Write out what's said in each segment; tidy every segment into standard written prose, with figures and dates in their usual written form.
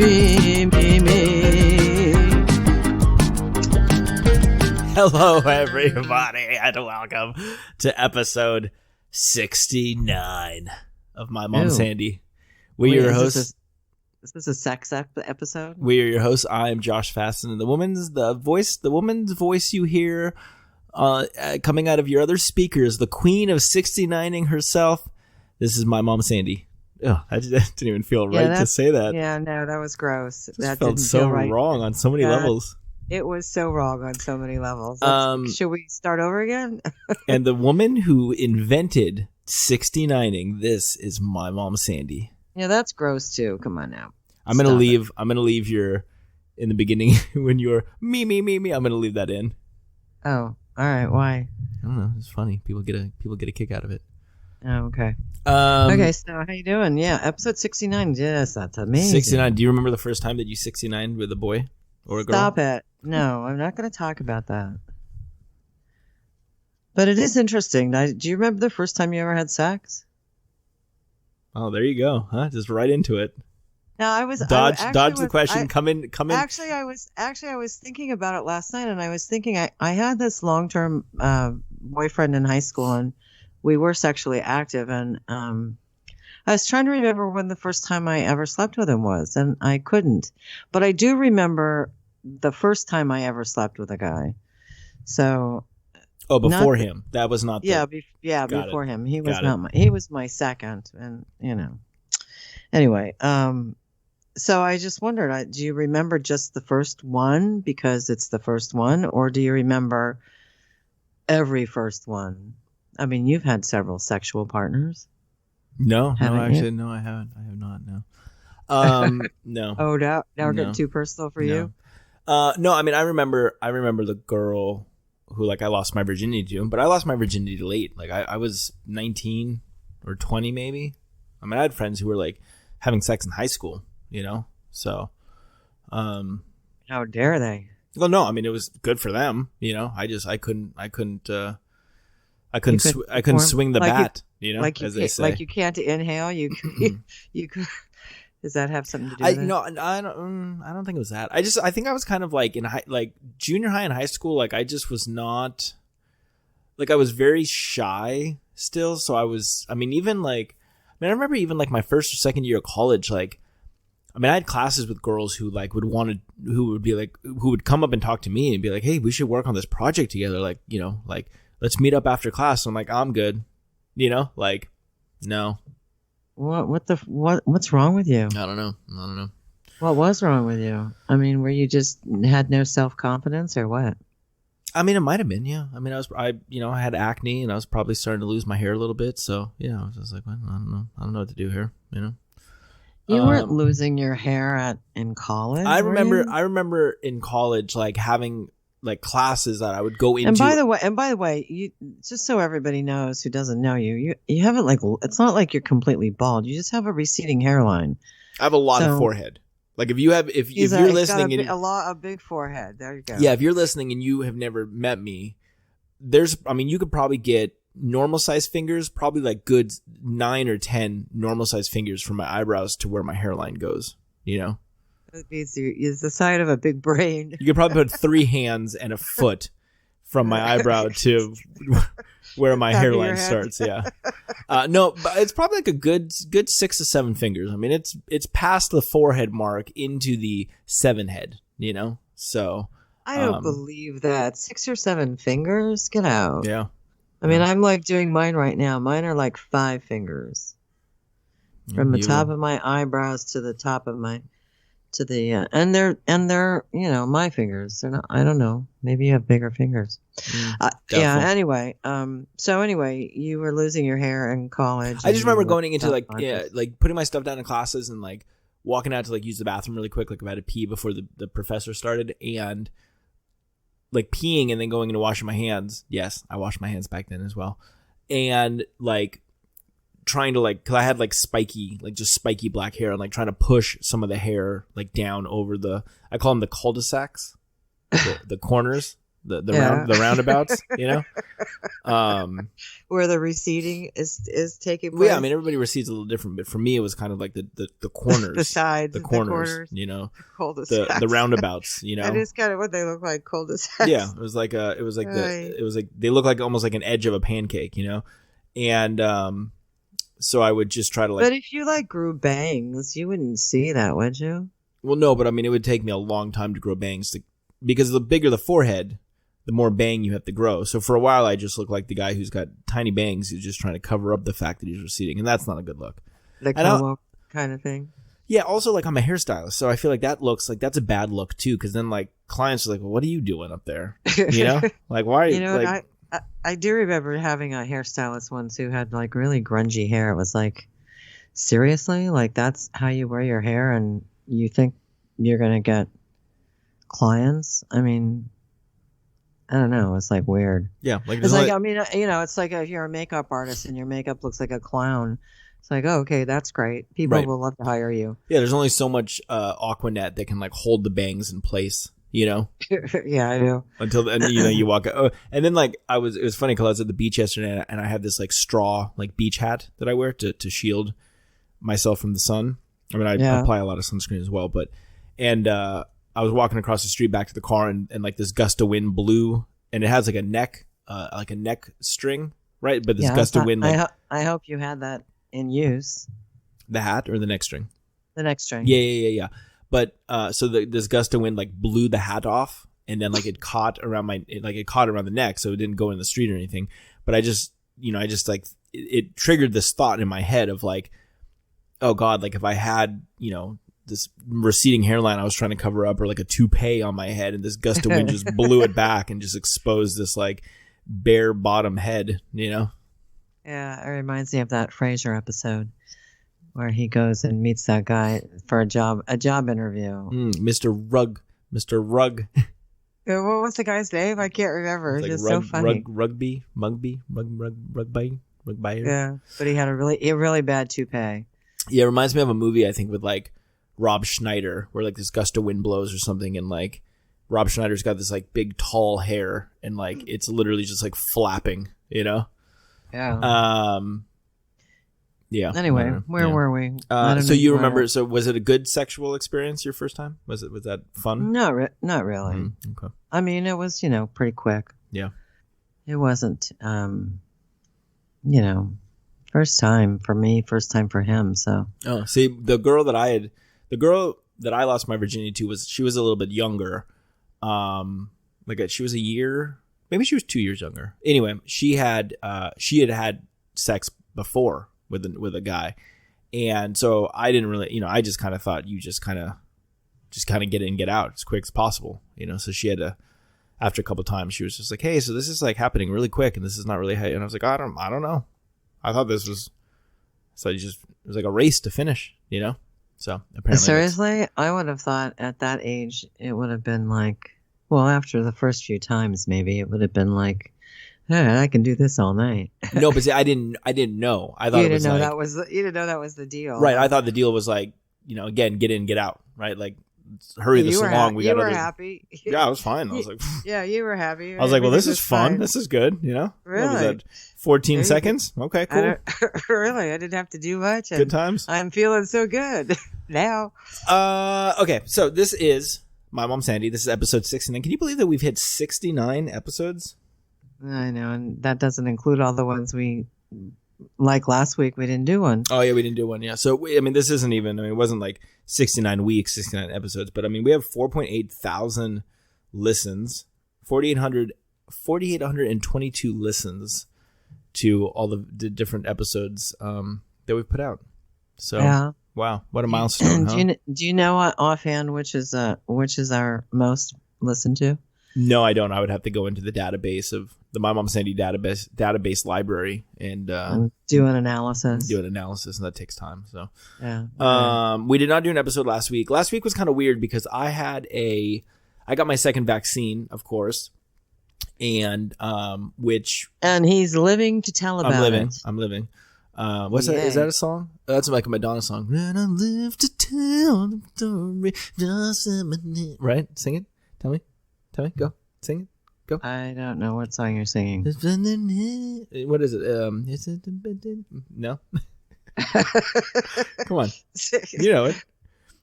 me. Hello, everybody, and welcome to episode 69 of My Mom Sandy. We're your hosts. Is this a sex episode? We are your hosts. I am Josh Fasten, and the woman's voice you hear coming out of your other speakers, the queen of 69ing herself. This is My Mom Sandy. Oh, I didn't even feel right to say that. Yeah, no, that was gross. That felt didn't so feel right. wrong on so many levels. It was so wrong on so many levels. Should we start over again? And the woman who invented 69ing, this is My Mom Sandy. Yeah, that's gross too. Come on now. I'm gonna leave your in the beginning when you're me. I'm gonna leave that in. Oh, all right. Why? I don't know. It's funny. People get a kick out of it. Oh, okay. Okay. So how you doing? Yeah, episode 69. Yes, that's amazing. 69. Do you remember the first time that you 69 with a boy or a girl? Stop it. No, I'm not going to talk about that. But it is interesting. Do you remember the first time you ever had sex? Oh, there you go. Huh? Just right into it. No, I was dodge the question. Come in. Actually, I was thinking about it last night, and I was thinking I had this long-term boyfriend in high school, and we were sexually active, and I was trying to remember when the first time I ever slept with him was, and I couldn't. But I do remember the first time I ever slept with a guy. So. Oh, before him. That was not. Before him. He was he was my second, and Anyway, so I just wondered, do you remember just the first one because it's the first one, or do you remember every first one? I mean, you've had several sexual partners. No, I haven't. I have not. No. No. Oh, now we're getting too personal for you. No. I mean, I remember the girl who I lost my virginity to, but I lost my virginity late. I was 19 or 20 maybe. I mean, I had friends who were having sex in high school, so. How dare they? Well, no, I mean, it was good for them, I couldn't swing the bat, as they say. Like you can't inhale, you could. Does that have something to do with it? No, I don't think it was that. I think I was kind of in junior high and high school. I just was not, I was very shy still. So I remember even my first or second year of college, I had classes with girls who who would come up and talk to me and be like, hey, we should work on this project together. Let's meet up after class. I'm like, I'm good. No. What's wrong with you? I don't know. What was wrong with you? I mean, were you just had no self-confidence or what? I mean, it might have been, yeah. I mean, I had acne and I was probably starting to lose my hair a little bit. So yeah, I was just like, well, I don't know. I don't know what to do here. You weren't losing your hair in college. I remember in college, having classes that I would go into. And by the way, you just so everybody knows who doesn't know you haven't it's not like you're completely bald. You just have a receding hairline. I have a lot of forehead. If you're listening, a big forehead. There you go. Yeah, if you're listening and you have never met me, you could probably get normal size fingers, probably good 9 or 10 normal size fingers from my eyebrows to where my hairline goes. It's the side of a big brain. You could probably put 3 hands and a foot from my eyebrow to where my hairline starts. Yeah. No, but it's probably a good 6 to 7 fingers. I mean, it's past the forehead mark into the 7 head, So I don't believe that. 6 or 7 fingers? Get out. Yeah. I mean, I'm doing mine right now. Mine are 5 fingers. From the top of my eyebrows to the top of my and they're my fingers. They're not. I don't know. Maybe you have bigger fingers. Yeah. Anyway. So anyway, you were losing your hair in college. I just remember going into putting my stuff down in classes and walking out to use the bathroom really quick. If I had to pee before the professor started, and peeing and then going into washing my hands. Yes, I washed my hands back then as well, and trying to because I had spiky spiky black hair and trying to push some of the hair down over I call them the cul-de-sacs, the corners, the roundabouts, you know, where the receding is taking place. Well, yeah, I mean everybody recedes a little different, but for me it was kind of like the corners, the sides, the corners, you know, the roundabouts, you know. That is kind of what they look like, cul-de-sacs. Yeah, it was like they look like almost like an edge of a pancake, you know, and so I would just try to like. But if you like grew bangs, you wouldn't see that, would you? Well, no, but I mean it would take me a long time to grow bangs because the bigger the forehead, the more bang you have to grow. So for a while, I just look like the guy who's got tiny bangs who's just trying to cover up the fact that he's receding, and that's not a good look. The como kind of thing. Yeah, also like I'm a hairstylist, so I feel like that's a bad look too, because then like clients are like, well, what are you doing up there? You know, like why? You know, like, I do remember having a hairstylist once who had like really grungy hair. It was like, seriously, like that's how you wear your hair, and you think you're gonna get clients? I mean, I don't know. It's like weird. Yeah, like it's like I mean, you know, it's like if you're a makeup artist and your makeup looks like a clown. It's like, oh, okay, that's great. People will love to hire you. Yeah, there's only so much Aquanet that can like hold the bangs in place, you know. Yeah, I do. Until then, you know, you walk out. Oh, and then like it was funny because I was at the beach yesterday and I had this like straw like beach hat that I wear to shield myself from the sun. I mean, I apply a lot of sunscreen as well, but I was walking across the street back to the car and like this gust of wind blew and it has like a neck string, right? But this gust of wind. Like, I hope you had that in use. The hat or the neck string? The neck string. Yeah. But so this gust of wind like blew the hat off and then like it caught around the neck, so it didn't go in the street or anything. But I just like it triggered this thought in my head of like, oh God, like if I had, you know, this receding hairline I was trying to cover up or like a toupee on my head and this gust of wind just blew it back and just exposed this like bare bottom head, you know? Yeah, it reminds me of that Frasier episode where he goes and meets that guy for a job interview. Mr. Rugg. What was the guy's name? I can't remember. It's like just so funny. Rugby. Yeah, but he had a really bad toupee. Yeah, it reminds me of a movie I think with like Rob Schneider where like this gust of wind blows or something and like Rob Schneider's got this like big tall hair and like it's literally just like flapping, you know? Yeah. Yeah. Anyway, where were we? So you remember? So was it a good sexual experience your first time? Was that fun? Not really. Okay. I mean, it was pretty quick. Yeah. It wasn't first time for me, first time for him. So. Oh, see, the girl that I lost my virginity to she was a little bit younger. She was a year. Maybe she was 2 years younger. Anyway, she had sex before with a guy, and so I didn't really, I just kind of thought you just kind of get in, get out as quick as possible, So she had to, after a couple of times, she was just like, "Hey, so this is like happening really quick, and this is not really," and I was like, "I don't know. I thought this was," so it was like a race to finish, So apparently, seriously, I would have thought at that age it would have been like. Well, after the first few times, maybe it would have been like, hey, I can do this all night. No, but see, I didn't know. I thought you didn't know that was the deal, right? I thought the deal was like, again, get in, get out, right? Like, hurry this along. You were happy. Yeah, I was fine. I was like, yeah, you were happy. I was like, well, this is fun. Fine. This is good. Really? What was that? 14 seconds? Okay, cool. Really, I didn't have to do much. Good times. I'm feeling so good now. Okay, so this is. My Mom Sandy, this is episode 69. Can you believe that we've hit 69 episodes? I know, and that doesn't include all the ones like last week, we didn't do one. Oh, yeah, we didn't do one, yeah. So, this isn't even, it wasn't like 69 weeks, 69 episodes, but we have 4.8 thousand listens, 4,822 listens to all the different episodes that we've put out. So, yeah. Wow, what a milestone! Do you know offhand which is our most listened to? No, I don't. I would have to go into the database of the My Mom Sandy database library and do an analysis. And that takes time. So, yeah. We did not do an episode last week. Last week was kind of weird because I got my second vaccine, of course, and he's living to tell about it. I'm living. What's that? Is that a song? That's like a Madonna song. When I live to tell the story, just a minute. Right? Sing it. Tell me. Go. Sing it. Go. I don't know what song you're singing. What is it? No. Come on. You know it.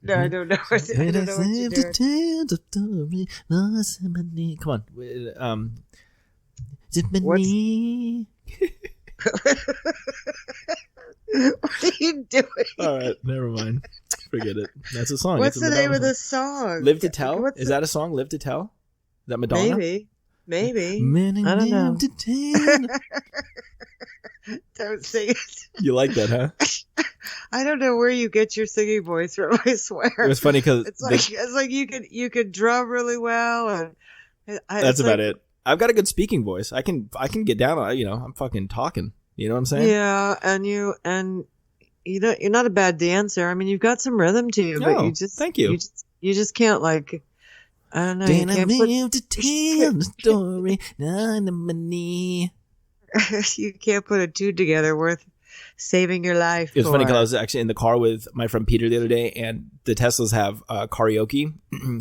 No, I don't know. I don't know what you're doing. Come on. Zippany. What are you doing? All right, never mind. Forget it. That's a song. What's the name of the song? Live to Tell? Is that a song? Live to Tell? Is that Madonna? Maybe. I don't know. Don't sing it. You like that, huh? I don't know where you get your singing voice from. I swear. It was funny because it's like you could drum really well, and that's about it. I've got a good speaking voice. I can get down on. I'm fucking talking. You know what I'm saying? Yeah, and you're not a bad dancer. I mean, you've got some rhythm to you, but you just thank you. You just can't like. I don't know. You can't to tell the story. You can't put a tune together worth saving your life. It was funny because I was actually in the car with my friend Peter the other day, and the Teslas have karaoke.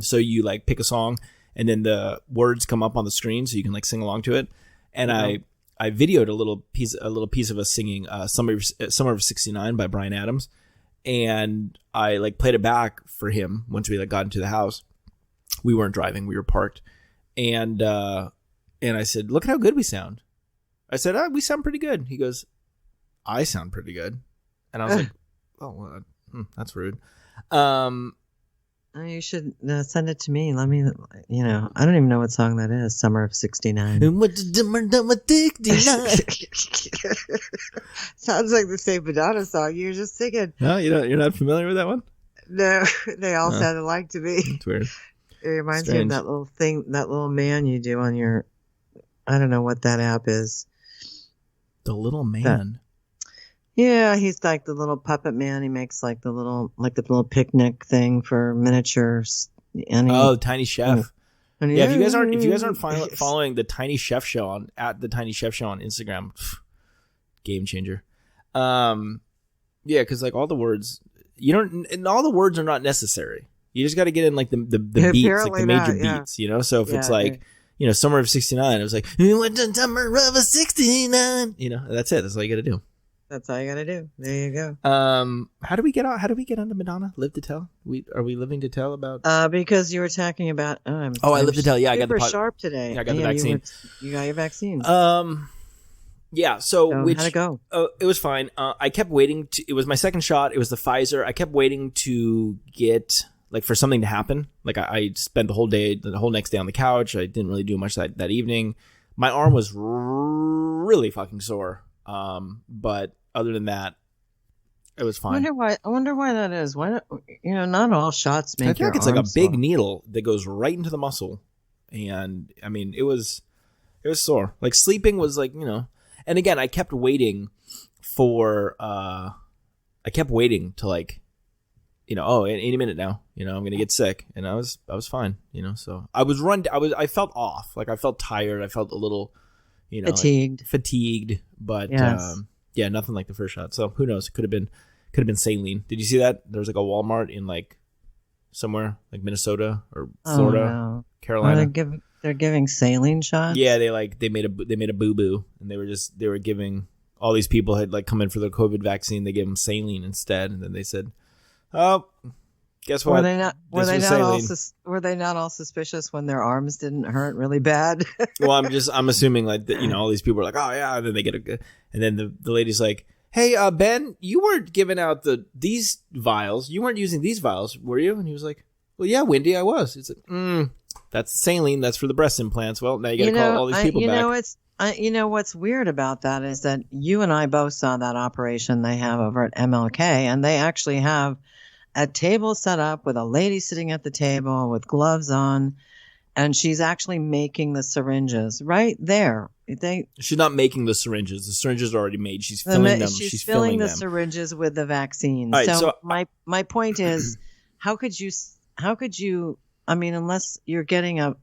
So you like pick a song, and then the words come up on the screen, so you can like sing along to it. And I videoed a little piece of us singing Summer of '69 by Bryan Adams, and I like played it back for him once we like got into the house. We weren't driving; we were parked, and I said, "Look at how good we sound." I said, "We sound pretty good." He goes, "I sound pretty good," and I was like, "Oh, well, that's rude." You should send it to me. Let me, I don't even know what song that is. Summer of '69. Sounds like the same Madonna song. You're just singing. No, you're not familiar with that one? No, they all sound alike to me. It's weird. It reminds me of that little thing, that little man you do on your, I don't know what that app is. The little man. Yeah, he's like the little puppet man. He makes like the little picnic thing for miniatures. Tiny Chef. Yeah, if you guys aren't following the Tiny Chef Show at the Tiny Chef Show on Instagram, game changer. Yeah, because like all the words, and all the words are not necessary. You just got to get in like the beats, like the major beats, So if it's like, Summer of '69, it was like, what the Summer of '69, that's it. That's all you got to do. That's all you got to do. There you go. How do we get onto Madonna? Live to Tell? Are we living to tell about? Because you were talking about. I live to tell. Yeah, I got the sharp today. Yeah, I got the vaccine. You got your vaccine. Yeah. So how'd it go? It was fine. I kept waiting. It was my second shot. It was the Pfizer. I kept waiting to get for something to happen. Like I spent the whole next day on the couch. I didn't really do much that evening. My arm was really fucking sore. But other than that, it was fine. I wonder why that is. Why not all shots make your arm it's like a big needle that goes right into the muscle. And I mean, it was sore. Like sleeping was like, and again, I kept waiting to like, any minute now, I'm going to get sick. And I was fine, so I felt off. Like I felt tired. I felt a little, fatigued, but yeah, nothing like the first shot. So who knows? It could have been saline. Did you see that? There was like a Walmart in like somewhere like Minnesota or Florida, Carolina. They're giving saline shots. Yeah, they made a boo boo, and they were giving all these people had like come in for their COVID vaccine. They gave them saline instead, and then they said, "Oh, guess what? Were they not all suspicious when their arms didn't hurt really bad?" Well, I'm assuming like that, all these people are like, "Oh yeah," and then they get and then the lady's like, "Hey, Ben, you weren't giving out these vials. You weren't using these vials, were you?" And he was like, "Well, yeah, Wendy, I was." It's like, that's saline. That's for the breast implants. Well, now you got to call all these people back. What's weird about that is that you and I both saw that operation they have over at MLK, and they actually have a table set up with a lady sitting at the table with gloves on, and she's actually making the syringes right there. She's not making the syringes. The syringes are already made. She's filling them. She's filling the syringes with the vaccine. Right, so my point is, how could you? I mean, unless you're getting a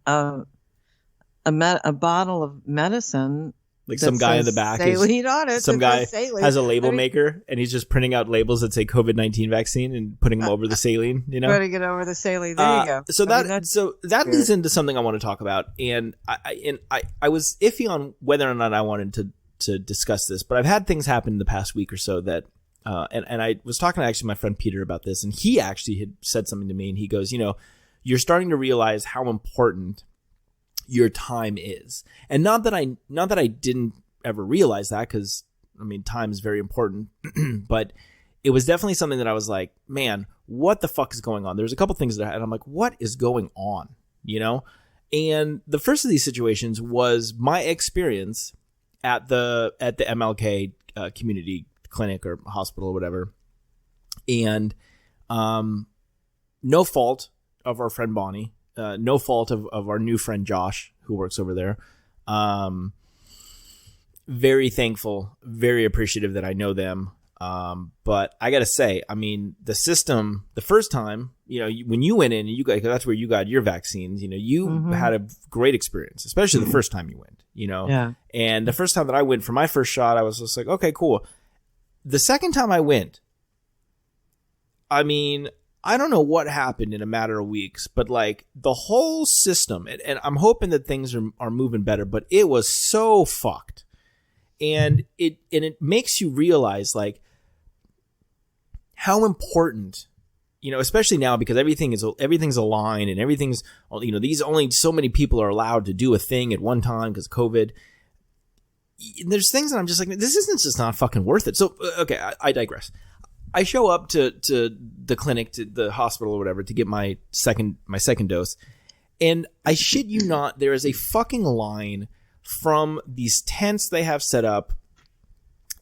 bottle of medicine, Like some guy in the back saline on it. Some guy has a label maker and he's just printing out labels that say COVID-19 vaccine and putting them over the saline, you know? Putting it over the saline. There you go. So that leads into something I want to talk about. And I was iffy on whether or not I wanted to discuss this, but I've had things happen in the past week or so that and I was talking to actually my friend Peter about this, and he actually had said something to me, and he goes, you know, you're starting to realize how important your time is. And not that I didn't ever realize that, because I mean, time is very important, but it was definitely something that I was like, man, what the fuck is going on? There's a couple things and I'm like, what is going on? You know? And the first of these situations was my experience at the MLK community clinic or hospital or whatever. And no fault of our friend Bonnie, no fault of our new friend Josh, who works over there. Very thankful, very appreciative that I know them. But I got to say, I mean, the system, the first time, you know, when you went in and you got, that's where you got your vaccines, you know, you had a great experience, especially the first time you went, you know. Yeah. And the first time that I went for my first shot, I was just like, okay, cool. The second time I went, I mean, I don't know what happened in a matter of weeks, but like the whole system, and I'm hoping that things are moving better, but it was so fucked. And it makes you realize like how important, you know, especially now because everything's aligned and everything's, you know, these only so many people are allowed to do a thing at one time because of COVID. There's things that I'm just like, this isn't just not fucking worth it. So, okay, I digress. I show up to the clinic, to the hospital or whatever, to get my second dose. And I shit you not, there is a fucking line from these tents they have set up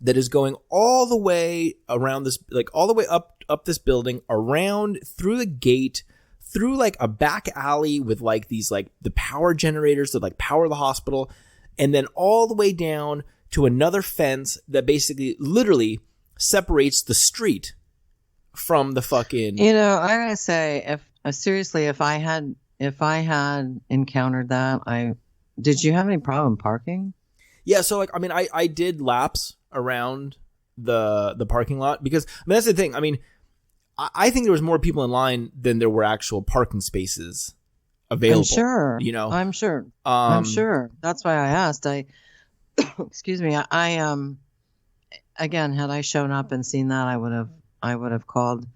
that is going all the way around this, like all the way up this building, around through the gate, through like a back alley with like these like the power generators that like power the hospital, and then all the way down to another fence that basically literally separates the street from the fucking. You know, I gotta say, if I had encountered that, did you have any problem parking? Yeah, so like I mean, I did laps around the parking lot because I mean that's the thing. I mean, I think there was more people in line than there were actual parking spaces available. I'm sure. You know, I'm sure. I'm sure. That's why I asked. Excuse me. Again, had I shown up and seen that, I would have called,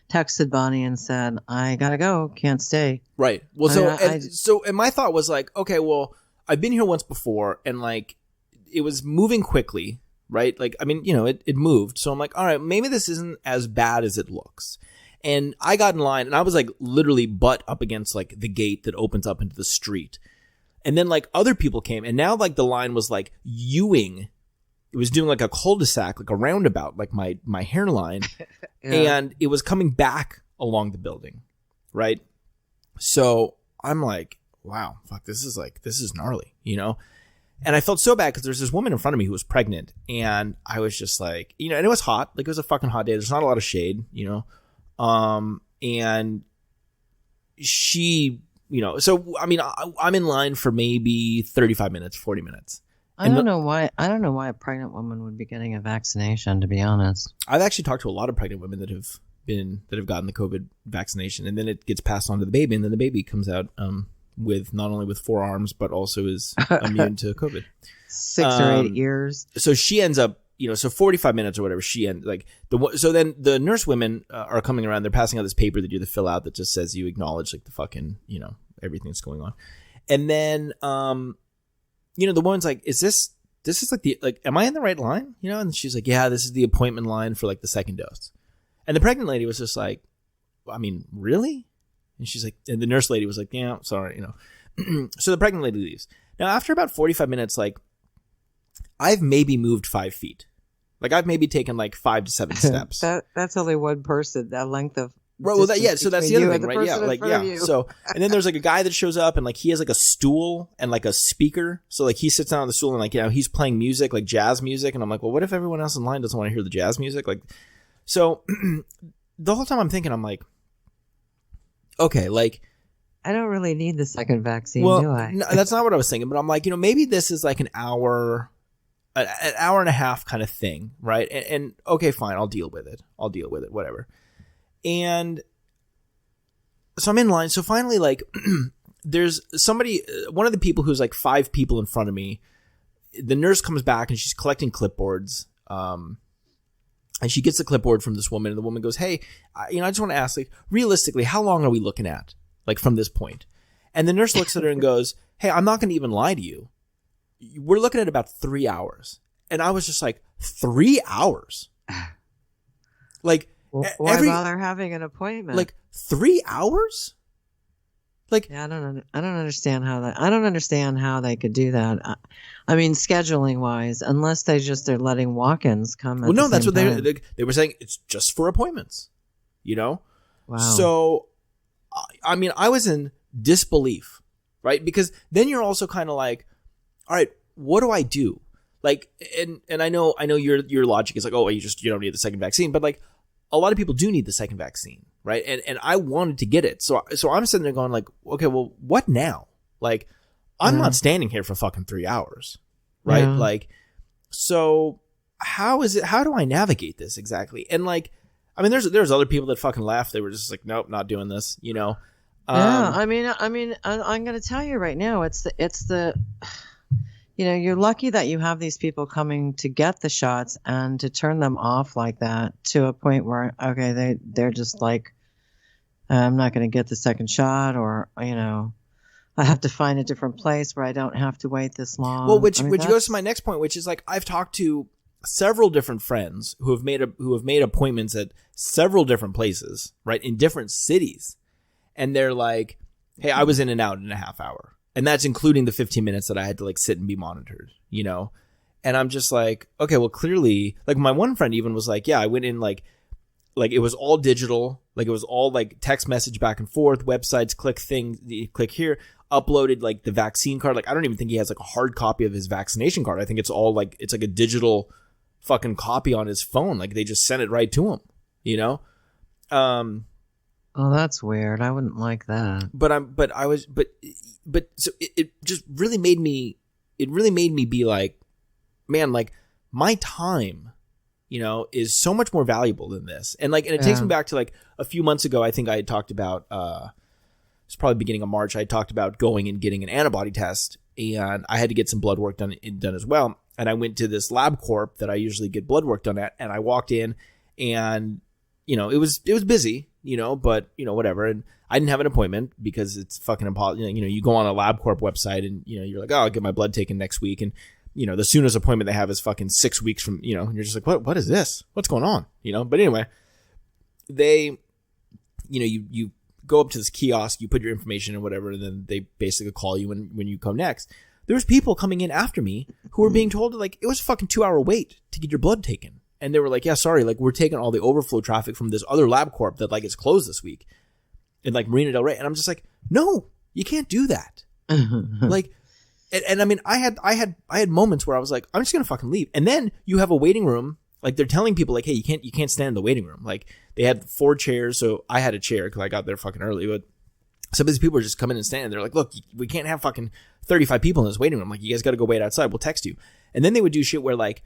texted Bonnie and said, I gotta go, can't stay. Right. Well, and my thought was like, okay, well, I've been here once before, and like, it was moving quickly, right? Like, I mean, you know, it moved. So I'm like, all right, maybe this isn't as bad as it looks. And I got in line, and I was like literally butt up against like the gate that opens up into the street. And then like other people came, and now like the line was like U-ing. It was doing like a cul-de-sac, like a roundabout, like my hairline. Yeah. And it was coming back along the building, right? So I'm like, wow, fuck, this is gnarly, you know? And I felt so bad because there's this woman in front of me who was pregnant, and I was just like, you know, and it was hot. Like, it was a fucking hot day. There's not a lot of shade, you know? And she, you know, so, I mean, I'm in line for maybe 35 minutes, 40 minutes. I don't know why a pregnant woman would be getting a vaccination, to be honest. I've actually talked to a lot of pregnant women that have gotten the COVID vaccination, and then it gets passed on to the baby, and then the baby comes out, with not only with 4 arms, but also is immune to COVID. 6 or 8 years. So she ends up, you know, so 45 minutes or whatever, so then the nurse women are coming around, they're passing out this paper that you have to fill out that just says you acknowledge like the fucking, you know, everything that's going on. And then, you know, the woman's like, this is like am I in the right line? You know? And she's like, yeah, this is the appointment line for like the second dose. And the pregnant lady was just like, I mean, really? And she's like, and the nurse lady was like, yeah, sorry, you know. So the pregnant lady leaves. Now, after about 45 minutes, like, I've maybe moved 5 feet. Like, I've maybe taken like 5 to 7 steps. That's only one person, that length of. Right, well, so that's the other thing, right? Yeah, like, yeah. So, and then there's like a guy that shows up, and like he has like a stool and like a speaker. So like he sits down on the stool and like, you know, he's playing music, like jazz music. And I'm like, well, what if everyone else in line doesn't want to hear the jazz music? Like, so the whole time I'm thinking, I'm like, okay, like, I don't really need the second vaccine, well, do I? No, that's not what I was thinking. But I'm like, you know, maybe this is like an hour an hour and a half kind of thing, right? And okay, fine, I'll deal with it, whatever. And so I'm in line. So finally, like, there's somebody, one of the people who's like 5 people in front of me. The nurse comes back and she's collecting clipboards. And she gets the clipboard from this woman, and the woman goes, "Hey, I just want to ask, like, realistically, how long are we looking at, like, from this point?" And the nurse looks at her and goes, "Hey, I'm not going to even lie to you. We're looking at about 3 hours." And I was just like, 3 hours? Like, why bother having an appointment? Like 3 hours? Like, yeah, I don't understand how that. I don't understand how they could do that. I mean, scheduling wise, unless they're letting walk-ins come. Well, no, that's what they were saying. It's just for appointments, you know. Wow. So, I mean, I was in disbelief, right? Because then you're also kind of like, all right, what do I do? Like, and I know your logic is like, oh, you don't need the second vaccine, but like, a lot of people do need the second vaccine, right? And I wanted to get it. So I'm sitting there going like, okay, well, what now? Like, I'm not standing here for fucking 3 hours, right? Yeah. Like, so how do I navigate this exactly? And like, I mean, there's other people that fucking laughed. They were just like, nope, not doing this, you know? Yeah. I mean, I'm going to tell you right now, it's the, you know, you're lucky that you have these people coming to get the shots, and to turn them off like that to a point where, okay, they're just like, I'm not going to get the second shot, or, you know, I have to find a different place where I don't have to wait this long. Well, which goes to my next point, which is like, I've talked to several different friends who have made appointments at several different places, right, in different cities, and they're like, hey, I was in and out in a half hour. And that's including the 15 minutes that I had to like sit and be monitored, you know? And I'm just like, okay, well, clearly, like, my one friend even was like, yeah, I went in like it was all digital. Like, it was all like text message back and forth, websites, click here, uploaded like the vaccine card. Like, I don't even think he has like a hard copy of his vaccination card. I think it's all like, it's like a digital fucking copy on his phone. Like, they just sent it right to him, you know? Oh, that's weird. I wouldn't like that. But so it just really made me be like, man, like, my time, you know, is so much more valuable than this. And like, and it takes me back to like a few months ago. I think I had talked about, it's probably beginning of March. I talked about going and getting an antibody test, and I had to get some blood work done as well. And I went to this LabCorp that I usually get blood work done at. And I walked in, and, you know, it was busy, you know, but, you know, whatever. And I didn't have an appointment because it's fucking impossible. You know, you go on a LabCorp website and, you know, you're like, oh, I'll get my blood taken next week. And, you know, the soonest appointment they have is fucking 6 weeks from, you know, and you're just like, what is this? What's going on? You know, but anyway, they, you know, you go up to this kiosk, you put your information in, whatever, and then they basically call you when you come next. There was people coming in after me who were being told, like, it was a fucking 2-hour wait to get your blood taken. And they were like, yeah, sorry, like, we're taking all the overflow traffic from this other LabCorp that like is closed this week in like Marina Del Rey. And I'm just like, no, you can't do that. Like, and I mean, I had moments where I was like, I'm just going to fucking leave. And then you have a waiting room. Like, they're telling people like, hey, you can't stand in the waiting room. Like, they had 4 chairs. So I had a chair because I got there fucking early, but some of these people are just coming and standing. They're like, look, we can't have fucking 35 people in this waiting room. Like, you guys got to go wait outside. We'll text you. And then they would do shit where like,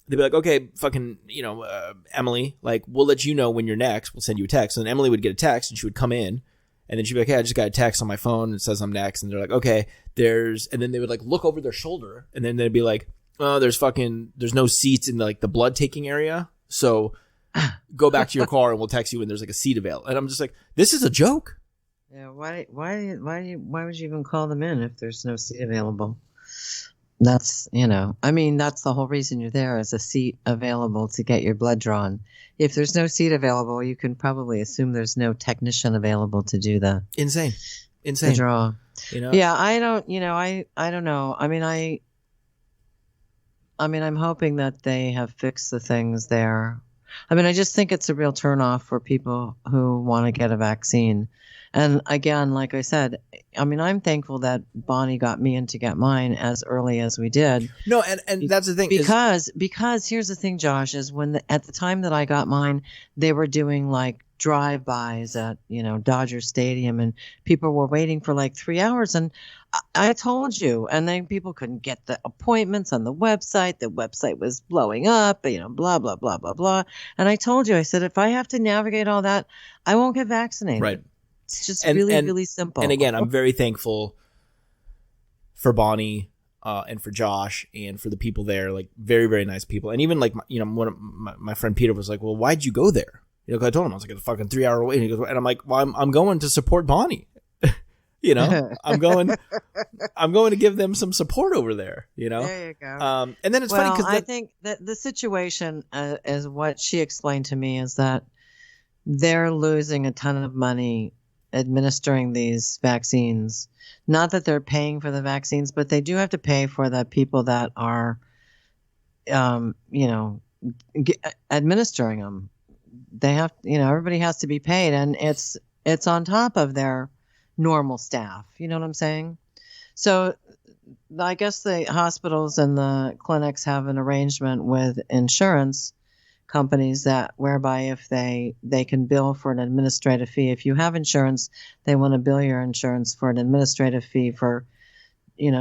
they'd be like, okay, fucking, you know, Emily, like, we'll let you know when you're next. We'll send you a text. And then Emily would get a text, and she would come in, and then she'd be like, hey, I just got a text on my phone. It says I'm next. And they're like, okay, and then they would like look over their shoulder, and then they'd be like, oh, there's no seats in like the blood taking area. So go back to your car and we'll text you when there's like a seat available. And I'm just like, this is a joke. Yeah. Why would you even call them in if there's no seat available? That's, you know, I mean, that's the whole reason you're there, is a seat available to get your blood drawn. If there's no seat available, you can probably assume there's no technician available to do the insane the draw. You know? Yeah, I don't know. I mean, I'm hoping that they have fixed the things there. I mean, I just think it's a real turnoff for people who want to get a vaccine. And again, like I said, I mean, I'm thankful that Bonnie got me in to get mine as early as we did. No, and that's the thing. Because here's the thing, Josh, is at the time that I got mine, they were doing like drive-bys at, Dodger Stadium, and people were waiting for like 3 hours. And I told you, and then people couldn't get the appointments on the website. The website was blowing up, blah, blah, blah, blah, blah. And I told you, I said, if I have to navigate all that, I won't get vaccinated. Right. It's just really simple. And again, I'm very thankful for Bonnie and for Josh and for the people there, like very, very nice people. And even like, one of my friend Peter was like, well, why'd you go there? 'Cause I told him I was like, it's a fucking 3-hour wait. And he goes, and I'm like, well, I'm going to support Bonnie. I'm going to give them some support over there, There you go. And then it's funny because I think that the situation is what she explained to me is that they're losing a ton of money administering these vaccines. Not that they're paying for the vaccines, but they do have to pay for the people that are, administering them. They have, everybody has to be paid, and it's on top of their normal staff. You know what I'm saying? So I guess the hospitals and the clinics have an arrangement with insurance companies that whereby if they can bill for an administrative fee. If you have insurance, they want to bill your insurance for an administrative fee for,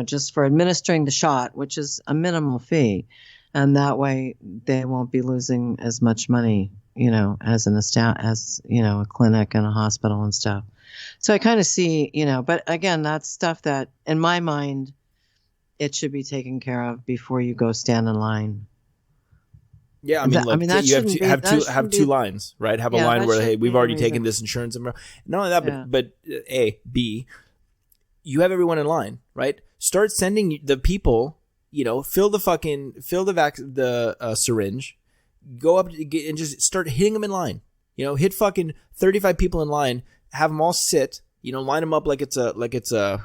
just for administering the shot, which is a minimal fee. And that way they won't be losing as much money, as a clinic and a hospital and stuff. So I kind of see, but again, that's stuff that in my mind, it should be taken care of before you go stand in line. Yeah, you have two lines, right? Have a line where, hey, we've already taken this insurance. And not only that, but A, B, you have everyone in line, right? Start sending the people, fill the syringe, go up and just start hitting them in line. Hit fucking 35 people in line, have them all sit. Line them up like it's a.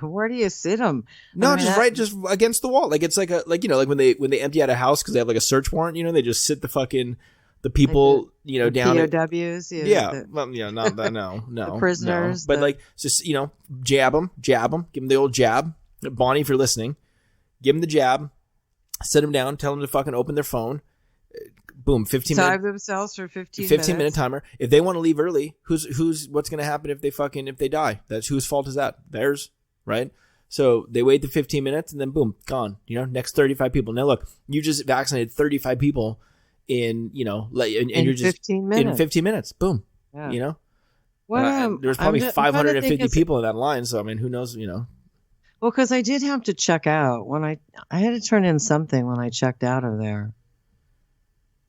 Where do you sit them? No, just against the wall. Like it's like when they empty out a house because they have like a search warrant. They just sit the people, like down. POWs. Not that. No. The prisoners. No. But just jab them, give them the old jab. Bonnie, if you're listening, give them the jab, sit them down, tell them to fucking open their phone. Boom, 15 minutes. Time themselves for 15 minutes. 15-minute timer. If they want to leave early, what's going to happen if they die? That's whose fault is that? Theirs, right? So they wait the 15 minutes and then boom, gone. Next 35 people. Now look, you just vaccinated 35 people in, and you're just 15 minutes. In 15 minutes. Boom. Yeah. Well, there's probably 550 people in that line, so who knows, Well, because I did have to check out when I had to turn in something when I checked out of there.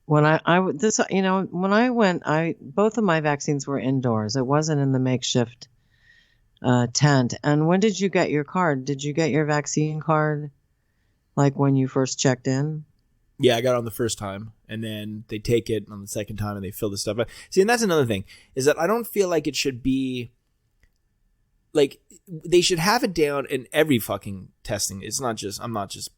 When when I went, both of my vaccines were indoors. It wasn't in the makeshift tent. And when did you get your card? Did you get your vaccine card like when you first checked in? Yeah, I got it on the first time, and then they take it on the second time and they fill the stuff out. See, and that's another thing, is that I don't feel like it should be like they should have it down in every fucking testing. It's not just, I'm not just,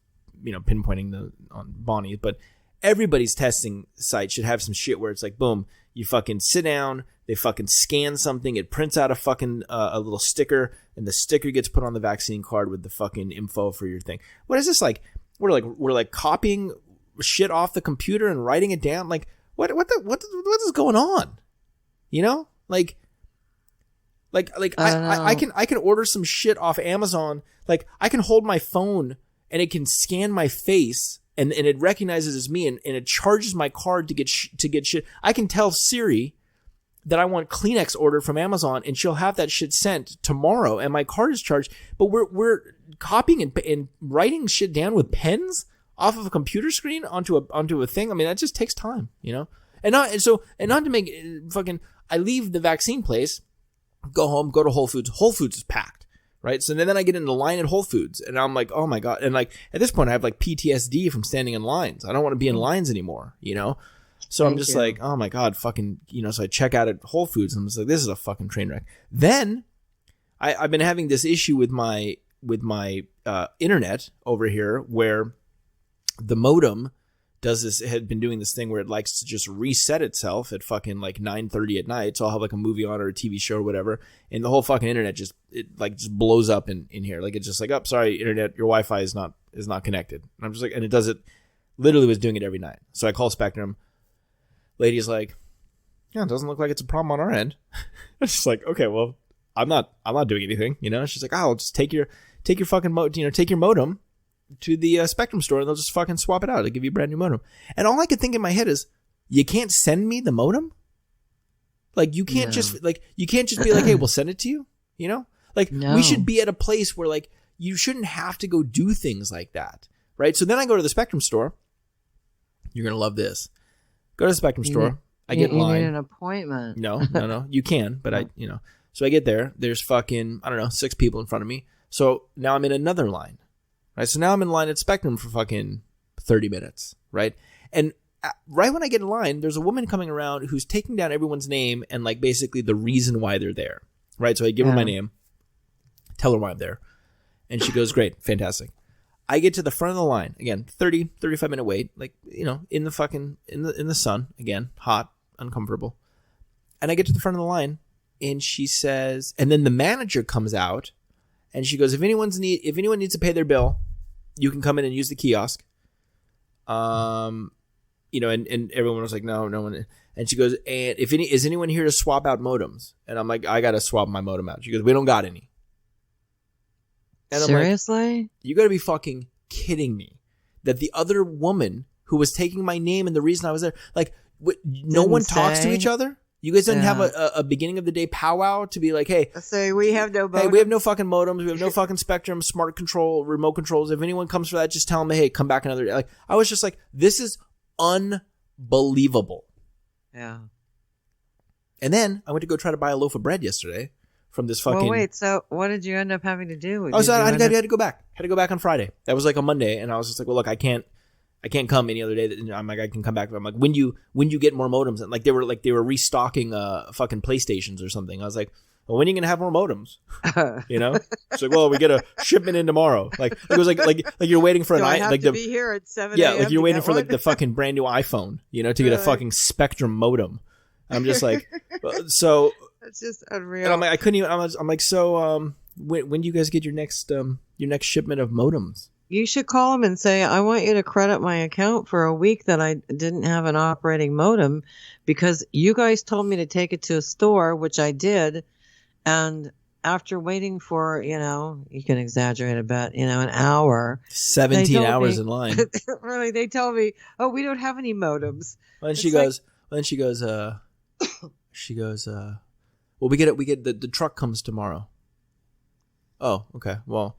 pinpointing on Bonnie, but everybody's testing site should have some shit where it's like, boom, you fucking sit down, they fucking scan something, it prints out a fucking a little sticker, and the sticker gets put on the vaccine card with the fucking info for your thing. What is this like? We're like copying shit off the computer and writing it down. Like what is going on? I can order some shit off Amazon. Like I can hold my phone and it can scan my face. And it recognizes as me, and it charges my card to get shit. I can tell Siri that I want Kleenex ordered from Amazon, and she'll have that shit sent tomorrow, and my card is charged. But we're copying and writing shit down with pens off of a computer screen onto a thing. That just takes time, And not to make fucking. I leave the vaccine place, go home, go to Whole Foods. Whole Foods is packed. Right. So then I get in the line at Whole Foods and I'm like, oh my God. And like at this point I have like PTSD from standing in lines. I don't want to be in lines anymore, So I'm just like, oh my God, fucking, so I check out at Whole Foods and I'm just like, this is a fucking train wreck. Then I've been having this issue with my internet over here where the modem had been doing this thing where it likes to just reset itself at fucking like 9:30 at night. So I'll have like a movie on or a TV show or whatever, and the whole fucking internet just blows up in here. Like it's just like, oh, sorry, internet, your Wi-Fi is not connected. And I'm just like, and it does it, literally was doing it every night. So I call Spectrum. Lady's like, Yeah, it doesn't look like it's a problem on our end. It's just like, okay, well, I'm not doing anything, you know? She's like, oh, I'll just take your fucking take your modem to the Spectrum store and they'll just fucking swap it out. They'll give you a brand new modem. And all I could think in my head is, you can't send me the modem? Like, you can't just be like, hey, we'll send it to you, you know? Like, we should be at a place where, like, you shouldn't have to go do things like that, right? So then I go to the Spectrum store. You're going to love this. Go to the Spectrum store. I get in line. You need an appointment. No. You can, but So I get there. There's fucking, I don't know, 6 people in front of me. So now I'm in another line, right? So now I'm in line at Spectrum for fucking 30 minutes, right? And right when I get in line, there's a woman coming around who's taking down everyone's name and, like, basically the reason why they're there, right? So I give her my name, tell her why I'm there. And she goes, great, fantastic. I get to the front of the line, again, 30, 35-minute wait, like, you know, in the fucking, in the sun, again, hot, uncomfortable. And I get to the front of the line, and she says, and then the manager comes out, and she goes, if anyone needs to pay their bill, you can come in and use the kiosk. You know, and everyone was like, no one. And she goes, and is anyone here to swap out modems? And I'm like, I got to swap my modem out. She goes, we don't got any. And seriously? I'm like, you got to be fucking kidding me that the other woman who was taking my name and the reason I was there, like, no one talks to each other? You guys didn't have a beginning of the day powwow to be like, hey, so we have no modems. Hey, we have no fucking modems. We have no fucking Spectrum, smart control, remote controls. If anyone comes for that, just tell them, hey, come back another day. Like, I was just like, this is unbelievable. Yeah. And then I went to go try to buy a loaf of bread yesterday from this fucking. Well, wait. So what did you end up having to do? I had to go back. Had to go back on Friday. That was like a Monday, and I was just like, well, look, I can't come any other day. I'm like, I can come back. I'm like, when you get more modems, and they were restocking fucking PlayStations or something. I was like, well, when are you gonna have more modems? You know, it's like, well, we get a shipment in tomorrow. Like it was like you're waiting for be here at 7 Yeah, like you're waiting for like the fucking brand new iPhone, you know, to get a fucking Spectrum modem. I'm just like, so. It's just unreal. And I'm like, I couldn't even. I'm like, so when do you guys get your next shipment of modems? You should call them and say, I want you to credit my account for a week that I didn't have an operating modem because you guys told me to take it to a store, which I did. And after waiting for, you know, you can exaggerate a bit, you know, an hour. 17 hours in line. Really, they told me, oh, we don't have any modems. And she goes, well, we get the truck comes tomorrow. Oh, okay. Well,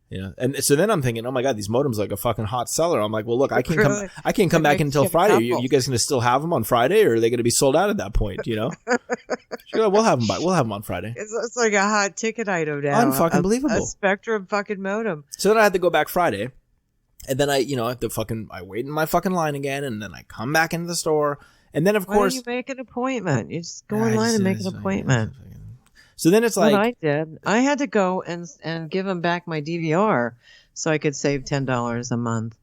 yeah. And so then I'm thinking, oh my God, these modems are like a fucking hot seller. I'm like, well, look, I can't come back until Friday. You guys gonna still have them on Friday, or are they gonna be sold out at that point? You know? She goes, we'll have them on Friday. It's like a hot ticket item now. Unfucking believable. A Spectrum fucking modem. So then I had to go back Friday, and then I wait in my fucking line again, and then I come back into the store. And then, of course, why don't you make an appointment? You just go online and make an appointment. So then it's like, what I did, I had to go and give them back my DVR so I could save $10 a month.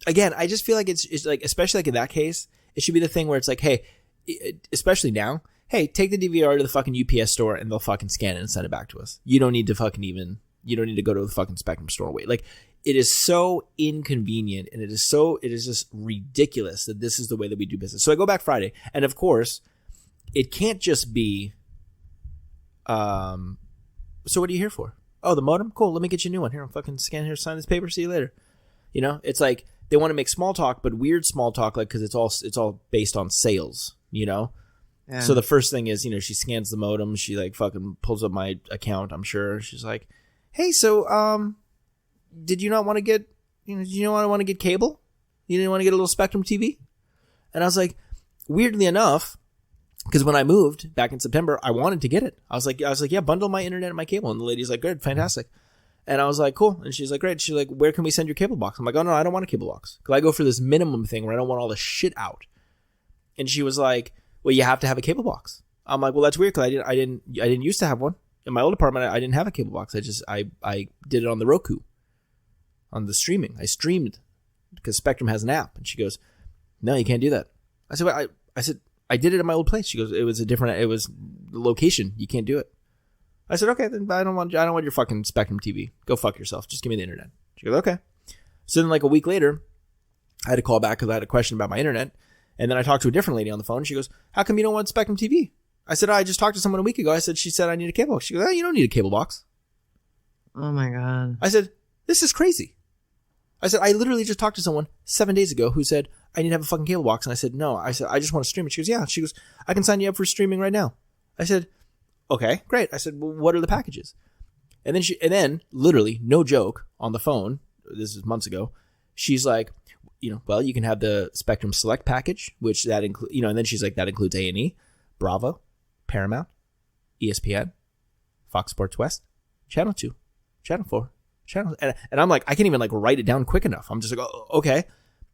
Again, I just feel like it's like, especially like in that case, it should be the thing where it's like, hey, especially now, hey, take the DVR to the fucking UPS store and they'll fucking scan it and send it back to us. You don't need to go to the fucking Spectrum store. Wait, like, it is so inconvenient and it is just ridiculous that this is the way that we do business. So I go back Friday, and of course, it can't just be, so what are you here for? Oh, the modem? Cool, let me get you a new one. Here, I'll fucking scan here, sign this paper, see you later. You know, it's like they want to make small talk, but weird small talk, like, because it's all based on sales, you know? Yeah. So the first thing is, you know, she scans the modem, she like fucking pulls up my account, I'm sure. She's like, hey, so, did you not want to get, did you not want to get cable? You didn't want to get a little Spectrum TV? And I was like, weirdly enough, because when I moved back in September, I wanted to get it. I was like, yeah, bundle my internet and my cable. And the lady's like, good, fantastic. And I was like, cool. And she's like, great. She's like, where can we send your cable box? I'm like, oh no, I don't want a cable box. Because I go for this minimum thing where I don't want all the shit out. And she was like, well, you have to have a cable box. I'm like, well, that's weird because I didn't used to have one. In my old apartment, I didn't have a cable box. I did it on the Roku. On the streaming. I streamed because Spectrum has an app. And she goes, no, you can't do that. I said, well, I did it at my old place. She goes, it was the location. You can't do it. I said, okay, then I don't want your fucking Spectrum TV. Go fuck yourself. Just give me the internet. She goes, okay. So then like a week later, I had to call back because I had a question about my internet. And then I talked to a different lady on the phone. She goes, how come you don't want Spectrum TV? I said, I just talked to someone a week ago. I said, she said I need a cable box. She goes, you don't need a cable box. Oh my God. I said, this is crazy. I said, I literally just talked to someone 7 days ago who said, I need to have a fucking cable box. And I said, no. I said, I just want to stream it. She goes, yeah. She goes, I can sign you up for streaming right now. I said, okay, great. I said, well, what are the packages? And then literally, no joke, on the phone, this is months ago, she's like, well, you can have the Spectrum Select package, which that includes, and then she's like, that includes A&E, Bravo, Paramount, ESPN, Fox Sports West, Channel 2, Channel 4, and I'm like, I can't even like write it down quick enough. I'm just like, oh, okay.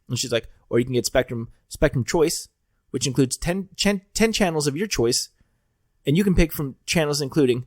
And she's like, or you can get Spectrum Choice, which includes 10 channels of your choice, and you can pick from channels including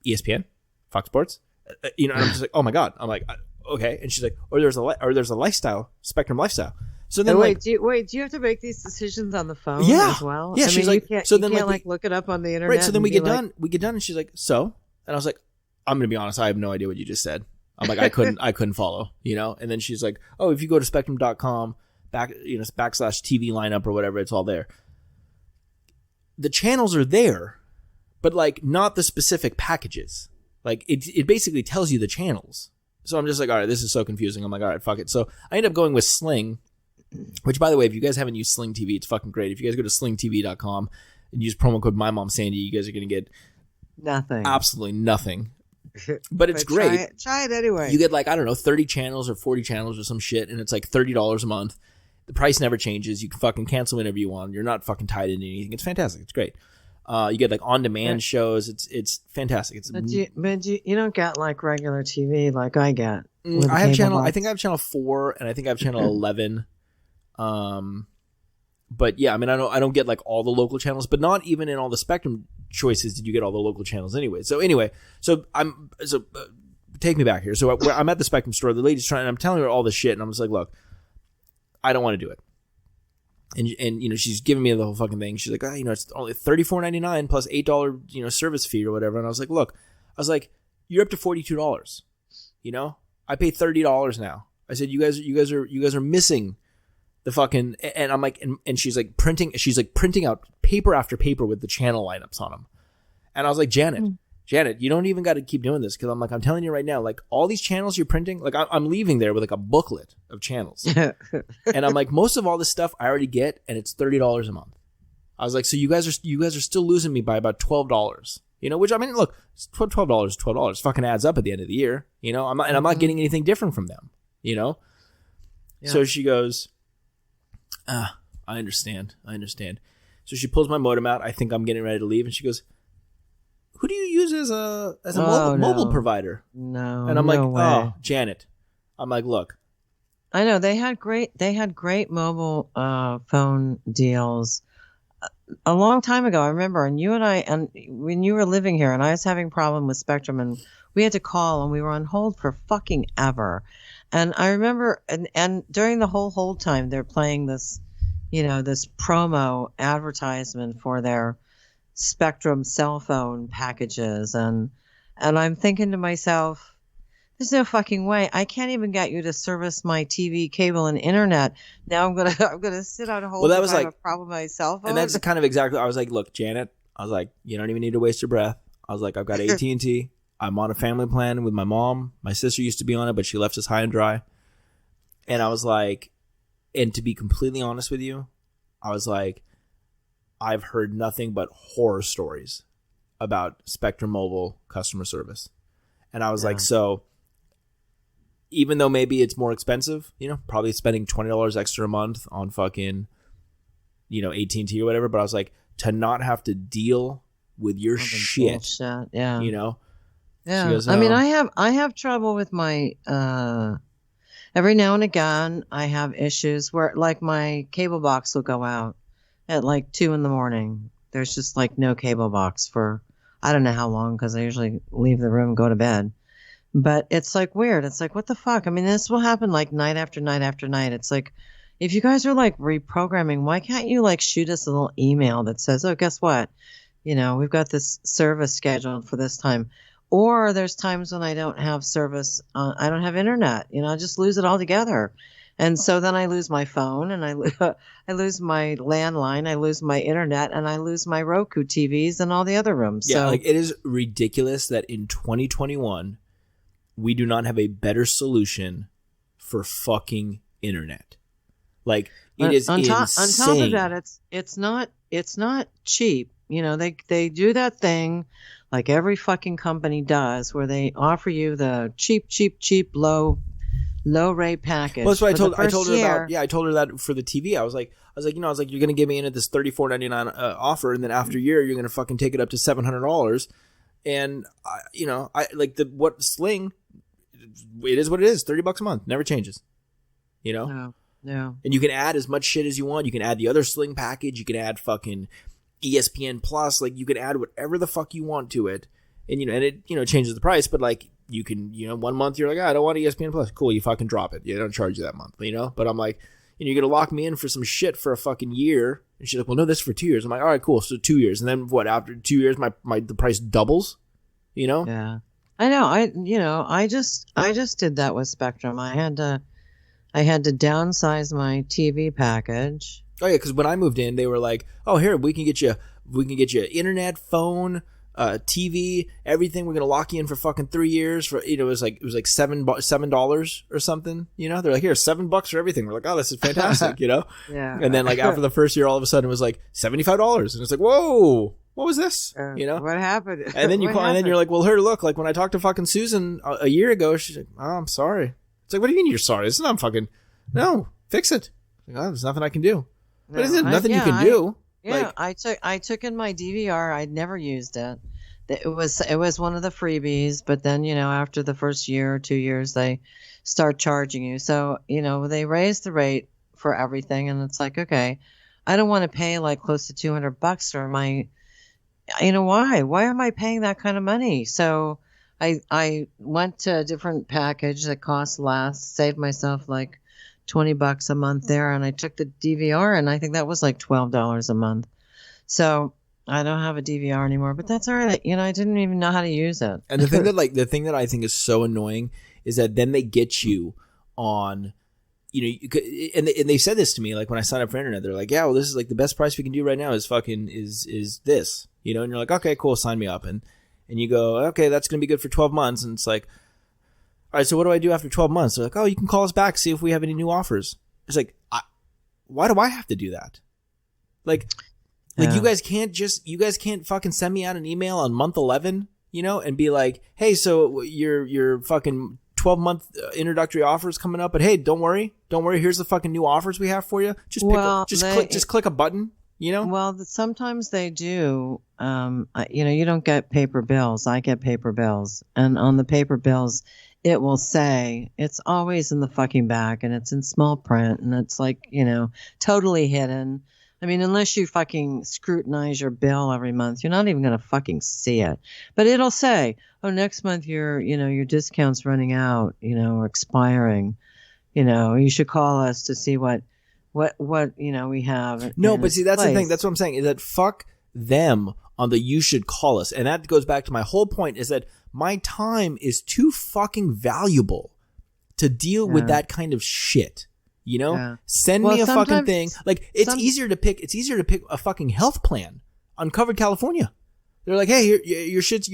ESPN, Fox Sports, and I'm just like, oh my God. I'm like, okay. And she's like, or there's a lifestyle, Spectrum Lifestyle. So then, do you have to make these decisions on the phone as well? Yeah. She's like, you can't look it up on the internet. Right. So then we get done, and she's like, so, and I was like, I'm going to be honest. I have no idea what you just said. I'm like, I couldn't follow, and then she's like, oh, if you go to spectrum.com / TV lineup or whatever, it's all there. The channels are there, but like not the specific packages. Like it basically tells you the channels. So I'm just like, all right, this is so confusing. I'm like, all right, fuck it. So I ended up going with Sling, which, by the way, if you guys haven't used Sling TV, it's fucking great. If you guys go to slingtv.com and use promo code MyMomSandy, you guys are going to get nothing. Absolutely nothing. But it's great. Try it anyway. You get like, I don't know, 30 channels or 40 channels or some shit, and it's like $30 a month. The price never changes. You can fucking cancel whenever you want. You're not fucking tied into anything. It's fantastic. It's great. You get like on-demand shows. It's fantastic. But you don't get like regular TV like I get. I have channel. I think I have channel 4, and I think I have channel 11. But yeah, I mean, I don't get like all the local channels, but not even in all the Spectrum choices did you get all the local channels anyway. So take me back here. So I'm at the Spectrum store. The lady's trying, and I'm telling her all this shit, and I'm just like, look, I don't want to do it. And she's giving me the whole fucking thing. She's like, it's only $34.99 plus $8 service fee or whatever. And I was like, you're up to $42. I pay $30 now. I said, you guys are missing the fucking, and I'm like, and she's like printing out paper after paper with the channel lineups on them. And I was like, Janet, you don't even got to keep doing this. Cause I'm telling you right now, like all these channels you're printing, like I'm leaving there with like a booklet of channels. And I'm like, most of all this stuff I already get, and it's $30 a month. I was like, so you guys are still losing me by about $12, which, I mean, look, $12 fucking adds up at the end of the year, I'm not getting anything different from them, Yeah. So she goes, I understand. So she pulls my modem out. I think I'm getting ready to leave. And she goes, who do you use as a mobile provider? No. And I'm like, way. Oh, Janet. I'm like, look. I know they had great mobile phone deals a long time ago. I remember, and you and I, and when you were living here, and I was having a problem with Spectrum, and we had to call, and we were on hold for fucking ever. And I remember, and during the whole hold time, they're playing this, this promo advertisement for their Spectrum cell phone packages, and I'm thinking to myself, there's no fucking way I can't even get you to service my TV, cable, and internet. Now I'm gonna sit on hold. Well, that was like a problem with my cell phone. And that's kind of exactly. I was like, look, Janet. I was like, you don't even need to waste your breath. I was like, I've got AT&T. I'm on a family plan with my mom. My sister used to be on it, but she left us high and dry. And I was like, and to be completely honest with you, I was like, I've heard nothing but horror stories about Spectrum Mobile customer service. And I was like, so even though maybe it's more expensive, probably spending $20 extra a month on fucking, AT&T or whatever. But I was like, to not have to deal with your shit. Yeah. Yeah. Goes, I mean, I have trouble with my, every now and again, I have issues where like my cable box will go out at like 2 a.m. There's just like no cable box for, I don't know how long, because I usually leave the room and go to bed. But it's like weird. It's like, what the fuck? I mean, this will happen like night after night after night. It's like, if you guys are like reprogramming, why can't you like shoot us a little email that says, oh, guess what? We've got this service scheduled for this time. Or there's times when I don't have service. I don't have internet. I just lose it altogether. And so then I lose my phone, and I lose my landline, I lose my internet, and I lose my Roku TVs and all the other rooms. Yeah, so, like it is ridiculous that in 2021 we do not have a better solution for fucking internet. Like it is insane. On top of that, it's not cheap. You know, they do that thing like every fucking company does, where they offer you the cheap low rate package. Well, that's what I told her about. Yeah, I told her that for the TV. I was like, you're gonna give me in at this $34.99 offer, and then after a year, you're gonna fucking take it up to $700. And I like what Sling. It is what it is. $30 a month, never changes. You know. No. And you can add as much shit as you want. You can add the other Sling package. You can add fucking ESPN Plus. Like you can add whatever the fuck you want to it, and it changes the price. But like you can 1 month you're like, I don't want ESPN Plus. Cool, you fucking drop it. You don't charge you that month. But I'm like, you're gonna lock me in for some shit for a fucking year. And she's like, well, no, this is for 2 years. I'm like, all right, cool. So 2 years, and then what? After 2 years, the price doubles. Yeah, I know. I just did that with Spectrum. I had to downsize my TV package. Oh yeah, because when I moved in, they were like, "Oh, here we can get you internet, phone, TV, everything. We're gonna lock you in for fucking 3 years for it was like $7 or something. They're like, here, $7 for everything. We're like, oh, this is fantastic, Yeah. And then like after the first year, all of a sudden it was like $75, and it's like, whoa, what was this? What happened? And then you call, and then you're like, well, here, look, like when I talked to fucking Susan a year ago, she's like, oh, I'm sorry. It's like, what do you mean you're sorry? It's not fucking. No, fix it. Like, oh, there's nothing I can do. But isn't nothing you can do? Yeah, I took in my DVR. I'd never used it. It was one of the freebies, but then after the first year or 2 years, they start charging you. So they raised the rate for everything, and it's like, okay, I don't want to pay like close to $200 for my. Why? Why am I paying that kind of money? So I went to a different package that cost less, saved myself like $20 a month there, and I took the DVR, and I think that was like $12 a month. So I don't have a DVR anymore, but that's all right. I didn't even know how to use it. And the thing that I think is so annoying is that then they get you on, and they said this to me like when I signed up for internet. They're like, yeah, well, this is like the best price we can do right now is fucking is this, and you're like, okay, cool, sign me up, and you go, okay, that's gonna be good for 12 months, and it's like, all right, so what do I do after 12 months? They're like, oh, you can call us back, see if we have any new offers. It's like, why do I have to do that? Like you guys can't fucking send me out an email on month 11, and be like, hey, so your fucking 12-month introductory offer is coming up, but hey, don't worry, here's the fucking new offers we have for you. Just click a button, Well, sometimes they do. You don't get paper bills. I get paper bills, and on the paper bills, it will say, it's always in the fucking back, and it's in small print, and it's like, totally hidden. I mean, unless you fucking scrutinize your bill every month, you're not even going to fucking see it. But it'll say, oh, next month your discount's running out, or expiring. You should call us to see what we have. No, but see, that's the thing. That's what I'm saying, is that fuck them on the you should call us. And that goes back to my whole point, is that my time is too fucking valuable to deal with that kind of shit. Send me a fucking thing. Like it's easier to pick a fucking health plan on Covered California. They're like, hey, your shit's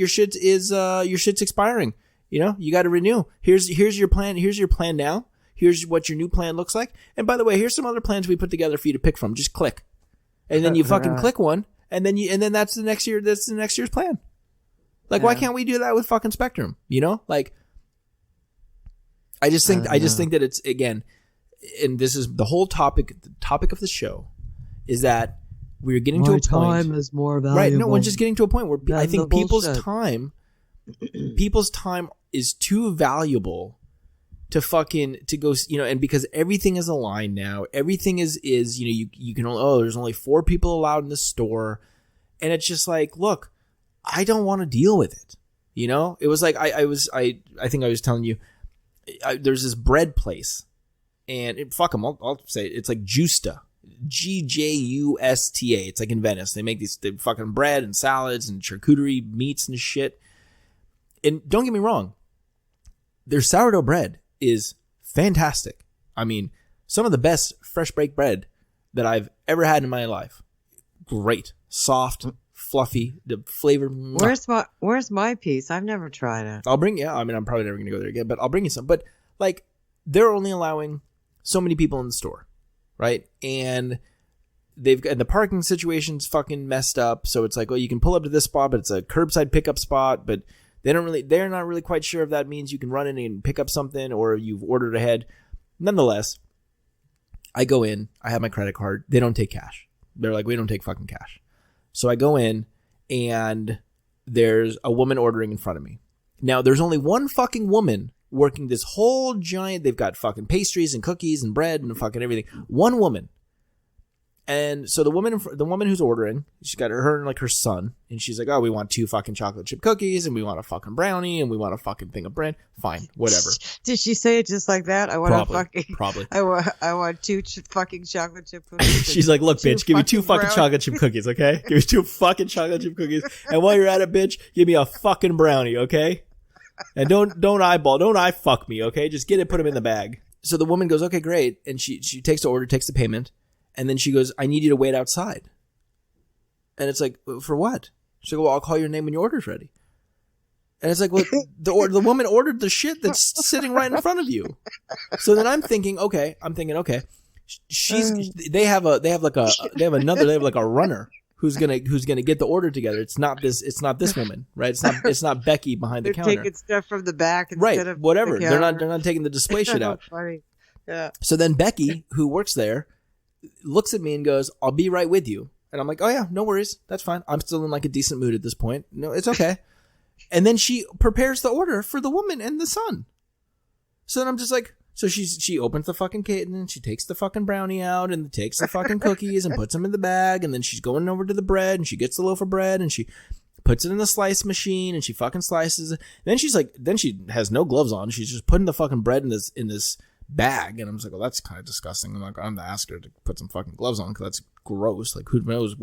expiring. You got to renew. Here's your plan. Here's your plan now. Here's what your new plan looks like. And by the way, here's some other plans we put together for you to pick from. Just click, and then you fucking click one, and then that's the next year. That's the next year's plan. Like, why can't we do that with fucking Spectrum? Like, I just think that it's, again, and this is the whole topic. The topic of the show is that we're getting to a point. Time is more valuable. Right? No, we're just getting to a point where I think people's time is too valuable to go, and because everything is aligned now, everything is you can only, there's only 4 people allowed in the store, and it's just like, look, I don't want to deal with it. It was like I think I was telling you, there's this bread place, and fuck them, I'll say it, it's like Justa, Gjusta. It's like in Venice. They make the fucking bread and salads and charcuterie meats and shit. And don't get me wrong, their sourdough bread is fantastic. I mean, Some of the best fresh baked bread that I've ever had in my life. Great. Soft, fluffy, the flavor. Where's my piece? I've never tried it. I'll bring you. I mean, I'm probably never going to go there again, but I'll bring you some. But like, they're only allowing so many people in the store, right? And the parking situation's fucking messed up. So it's like, well, you can pull up to this spot, but it's a curbside pickup spot. But they're not really quite sure if that means you can run in and pick up something or you've ordered ahead. Nonetheless, I go in, I have my credit card. They don't take cash. They're like, we don't take fucking cash. So I go in and there's a woman ordering in front of me. Now there's only one fucking woman working this whole giant, they've got fucking pastries and cookies and bread and fucking everything. One woman. And so the woman who's ordering, she's got her and like her son, and she's like, oh, we want 2 fucking chocolate chip cookies, and we want a fucking brownie, and we want a fucking thing of bread. Fine, whatever. Did she say it just like that? I want probably. I want 2 fucking chocolate chip cookies. She's like, look, bitch, give me 2 fucking chocolate chip cookies, okay? Give me 2 fucking chocolate chip cookies, and while you're at it, bitch, give me a fucking brownie, okay? And don't eye fuck me, okay? Just get it, put them in the bag. So the woman goes, okay, great, and she takes the order, takes the payment. And then she goes, I need you to wait outside. And it's like, for what? She's like, well, I'll call your name when your order's ready. And it's like, well, the woman ordered the shit that's sitting right in front of you. So then I'm thinking, okay, they have a runner who's gonna get the order together. It's not this woman, right? It's not Becky behind the counter. They're taking stuff from the back instead of whatever. The they're not taking the display shit out. Funny. Yeah. So then Becky, who works there, looks at me and goes, I'll be right with you. And I'm like, oh yeah, no worries. That's fine. I'm still in like a decent mood at this point. No, it's okay. And then she prepares the order for the woman and the son. So then I'm just like, so she opens the fucking kitten and she takes the fucking brownie out and takes the fucking cookies and puts them in the bag. And then she's going over to the bread and she gets the loaf of bread and she puts it in the slice machine and she fucking slices it. Then she has no gloves on. She's just putting the fucking bread in this bag, and I'm just like, well, that's kind of disgusting. I'm like, I'm gonna ask her to put some fucking gloves on because that's gross. Like, who knows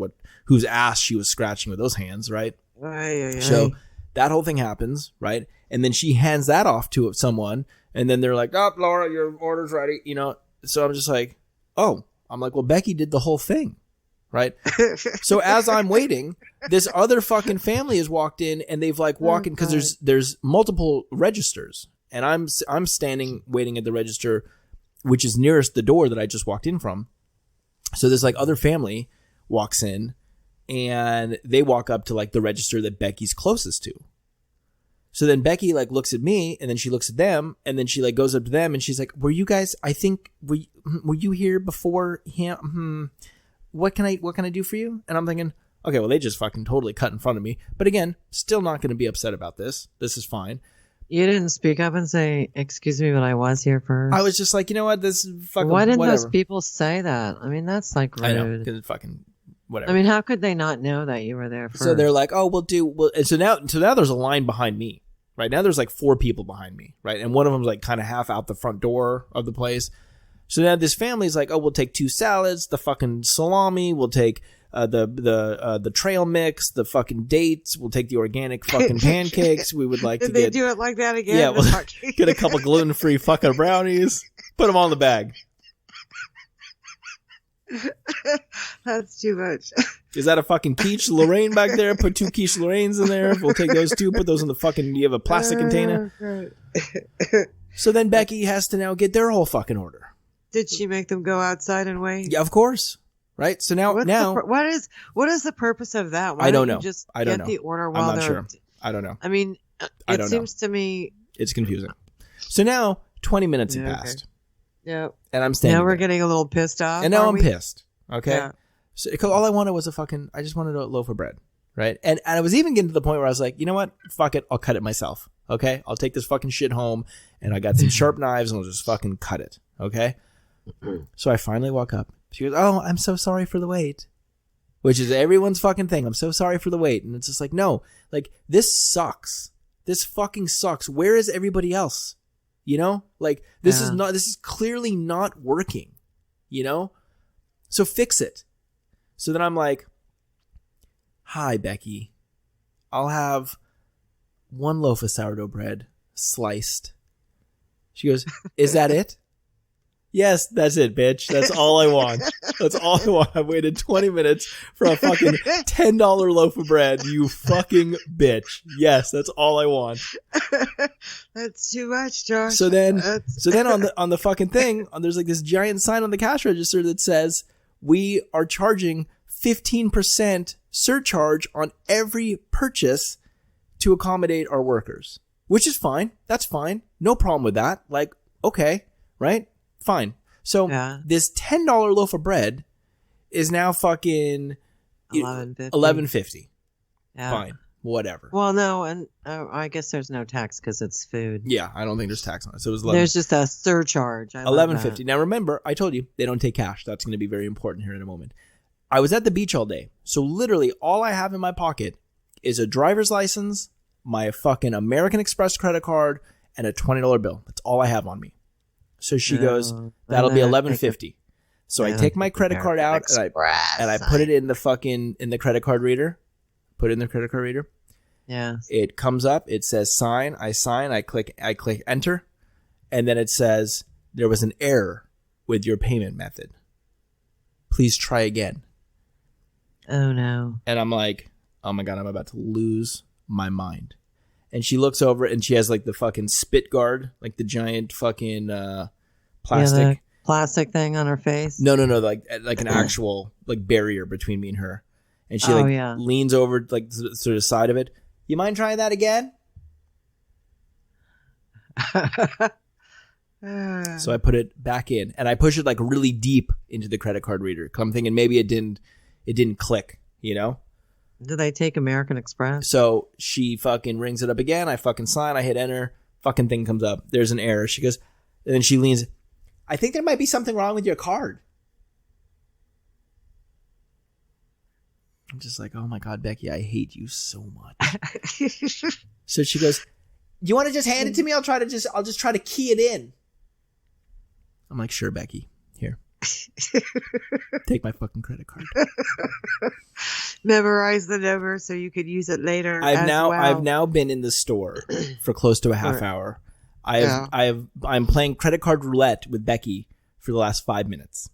whose ass she was scratching with those hands, right? So that whole thing happens, right? And then she hands that off to someone, and then they're like, oh, Laura, your order's ready, you know? So I'm just like, oh, I'm like, well, Becky did the whole thing, right? So as I'm waiting, this other fucking family has walked in, and they've like walked in because there's multiple registers. And I'm standing waiting at the register, which is nearest the door that I just walked in from. So this like other family walks in and they walk up to like the register that Becky's closest to. So then Becky like looks at me and then she looks at them and then she like goes up to them and she's like, were you guys, I think, were you here before him? What can I do for you? And I'm thinking, okay, well, they just fucking totally cut in front of me. But again, still not going to be upset about this. This is fine. You didn't speak up and say, excuse me, but I was here first. I was just like, you know what, this is fucking Why didn't whatever. those people say that? I mean, that's like rude. I know, because it's fucking whatever. I mean, how could they not know that you were there first? So they're like, oh, and so now there's a line behind me, right? Now there's like 4 people behind me, right? And one of them's like kind of half out the front door of the place. So now this family's like, oh, we'll take 2 salads, the fucking salami, we'll take the trail mix, the fucking dates. We'll take the organic fucking pancakes. We would like to they do it like that again? Yeah, we'll get a couple gluten-free fucking brownies. Put them all in the bag. That's too much. Is that a fucking quiche Lorraine back there? Put 2 quiche Lorraines in there. We'll take those 2. Put those in the fucking. You have a plastic container. So then Becky has to now get their whole fucking order. Did she make them go outside and wait? Yeah, of course. Right, so now what is the purpose of that? Why I don't know. You just I don't know. The order while I'm not sure. I don't know. I mean, it seems to me it's confusing. So now 20 minutes have passed. Yeah, and I'm standing. Now we're getting a little pissed off. And now I'm pissed. Okay, yeah. So because all I wanted was I just wanted a loaf of bread, right? And I was even getting to the point where I was like, you know what? Fuck it, I'll cut it myself. Okay, I'll take this fucking shit home, and I got some sharp knives, and I'll just fucking cut it. Okay. So I finally walk up. She goes, oh, I'm so sorry for the wait. Which is everyone's fucking thing. I'm so sorry for the wait. And it's just like, no, like, this sucks. This fucking sucks. Where is everybody else? You know? Like, this is clearly not working. You know? So fix it. So then I'm like, hi, Becky. I'll have 1 loaf of sourdough bread sliced. She goes, is that it? Yes, that's it, bitch. That's all I want. That's all I want. I waited 20 minutes for a fucking $10 loaf of bread, you fucking bitch. Yes, that's all I want. That's too much, Josh. So then on the fucking thing, there's like this giant sign on the cash register that says, we are charging 15% surcharge on every purchase to accommodate our workers, which is fine. That's fine. No problem with that. Like, okay, right? Fine. So this $10 loaf of bread is now fucking $11.50. Yeah. Fine. Whatever. Well, no, and I guess there's no tax because it's food. Yeah, I don't think there's tax on it. So it was there's just a surcharge. $11.50. Now remember, I told you they don't take cash. That's going to be very important here in a moment. I was at the beach all day, so literally all I have in my pocket is a driver's license, my fucking American Express credit card, and a $20 bill. That's all I have on me. So she goes, that'll be $11.50. So I take my credit card out and I put it in the credit card reader. Put it in the credit card reader. Yeah. It comes up. It says sign. I sign. I click enter, and then it says there was an error with your payment method. Please try again. Oh no. And I'm like, oh my God, I'm about to lose my mind. And she looks over and she has like the fucking spit guard, like the giant fucking plastic. Yeah, the plastic thing on her face. No, like an actual like barrier between me and her. And she leans over like to the side of it. You mind trying that again? So I put it back in and I push it like really deep into the credit card reader. I'm thinking maybe it didn't click, you know? Do they take American Express? So she fucking rings it up again. I fucking sign. I hit enter. Fucking thing comes up. There's an error. She goes, and then she leans. I think there might be something wrong with your card. I'm just like, oh my God, Becky, I hate you so much. So she goes, you want to just hand it to me? I'll just try to key it in. I'm like, sure, Becky. Here. Take my fucking credit card. Memorize the number so you could use it later. I've now been in the store for close to a half hour. I'm playing credit card roulette with Becky for the last 5 minutes.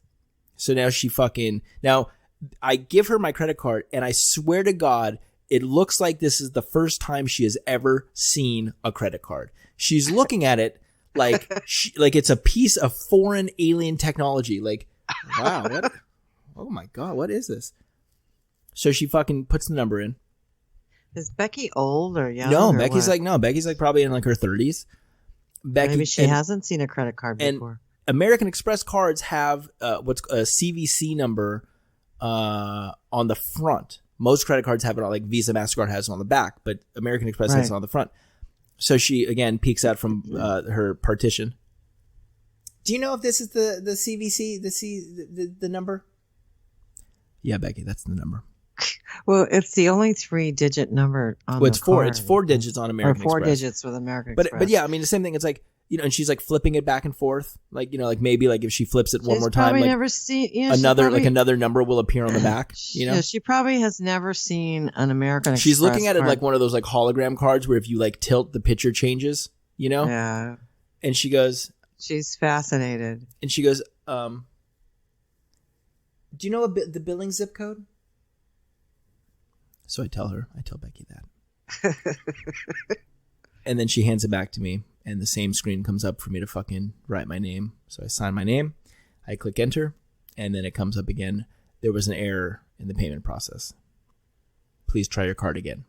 So now I give her my credit card and I swear to God, it looks like this is the first time she has ever seen a credit card. She's looking at it like like it's a piece of foreign alien technology. Like, wow, what? Oh my God, what is this? So she fucking puts the number in. Is Becky old or young? No, Becky's like probably in like her 30s. Maybe she hasn't seen a credit card before. American Express cards have what's a CVC number on the front. Most credit cards have it on, like Visa, MasterCard has it on the back, but American Express has it on the front. So she again peeks out from her partition. Do you know if this is the CVC, the number? Yeah, Becky, that's the number. Well, it's the only 3-digit number on the card. It's 4 digits on American Express. Or 4 digits with American Express. But yeah, I mean the same thing. It's like, you know, and she's like flipping it back and forth, like, you know, like maybe like if she flips it one more time, like never seen another number will appear on the back. You know, she probably has never seen an American Express. She's looking at card. it like one of those like hologram cards where if you like tilt, the picture changes. You know? Yeah. And she goes. She's fascinated. And she goes, do you know the billing zip code? So I tell Becky that. And then she hands it back to me, and the same screen comes up for me to fucking write my name. So I sign my name, I click enter, and then it comes up again. There was an error in the payment process. Please try your card again.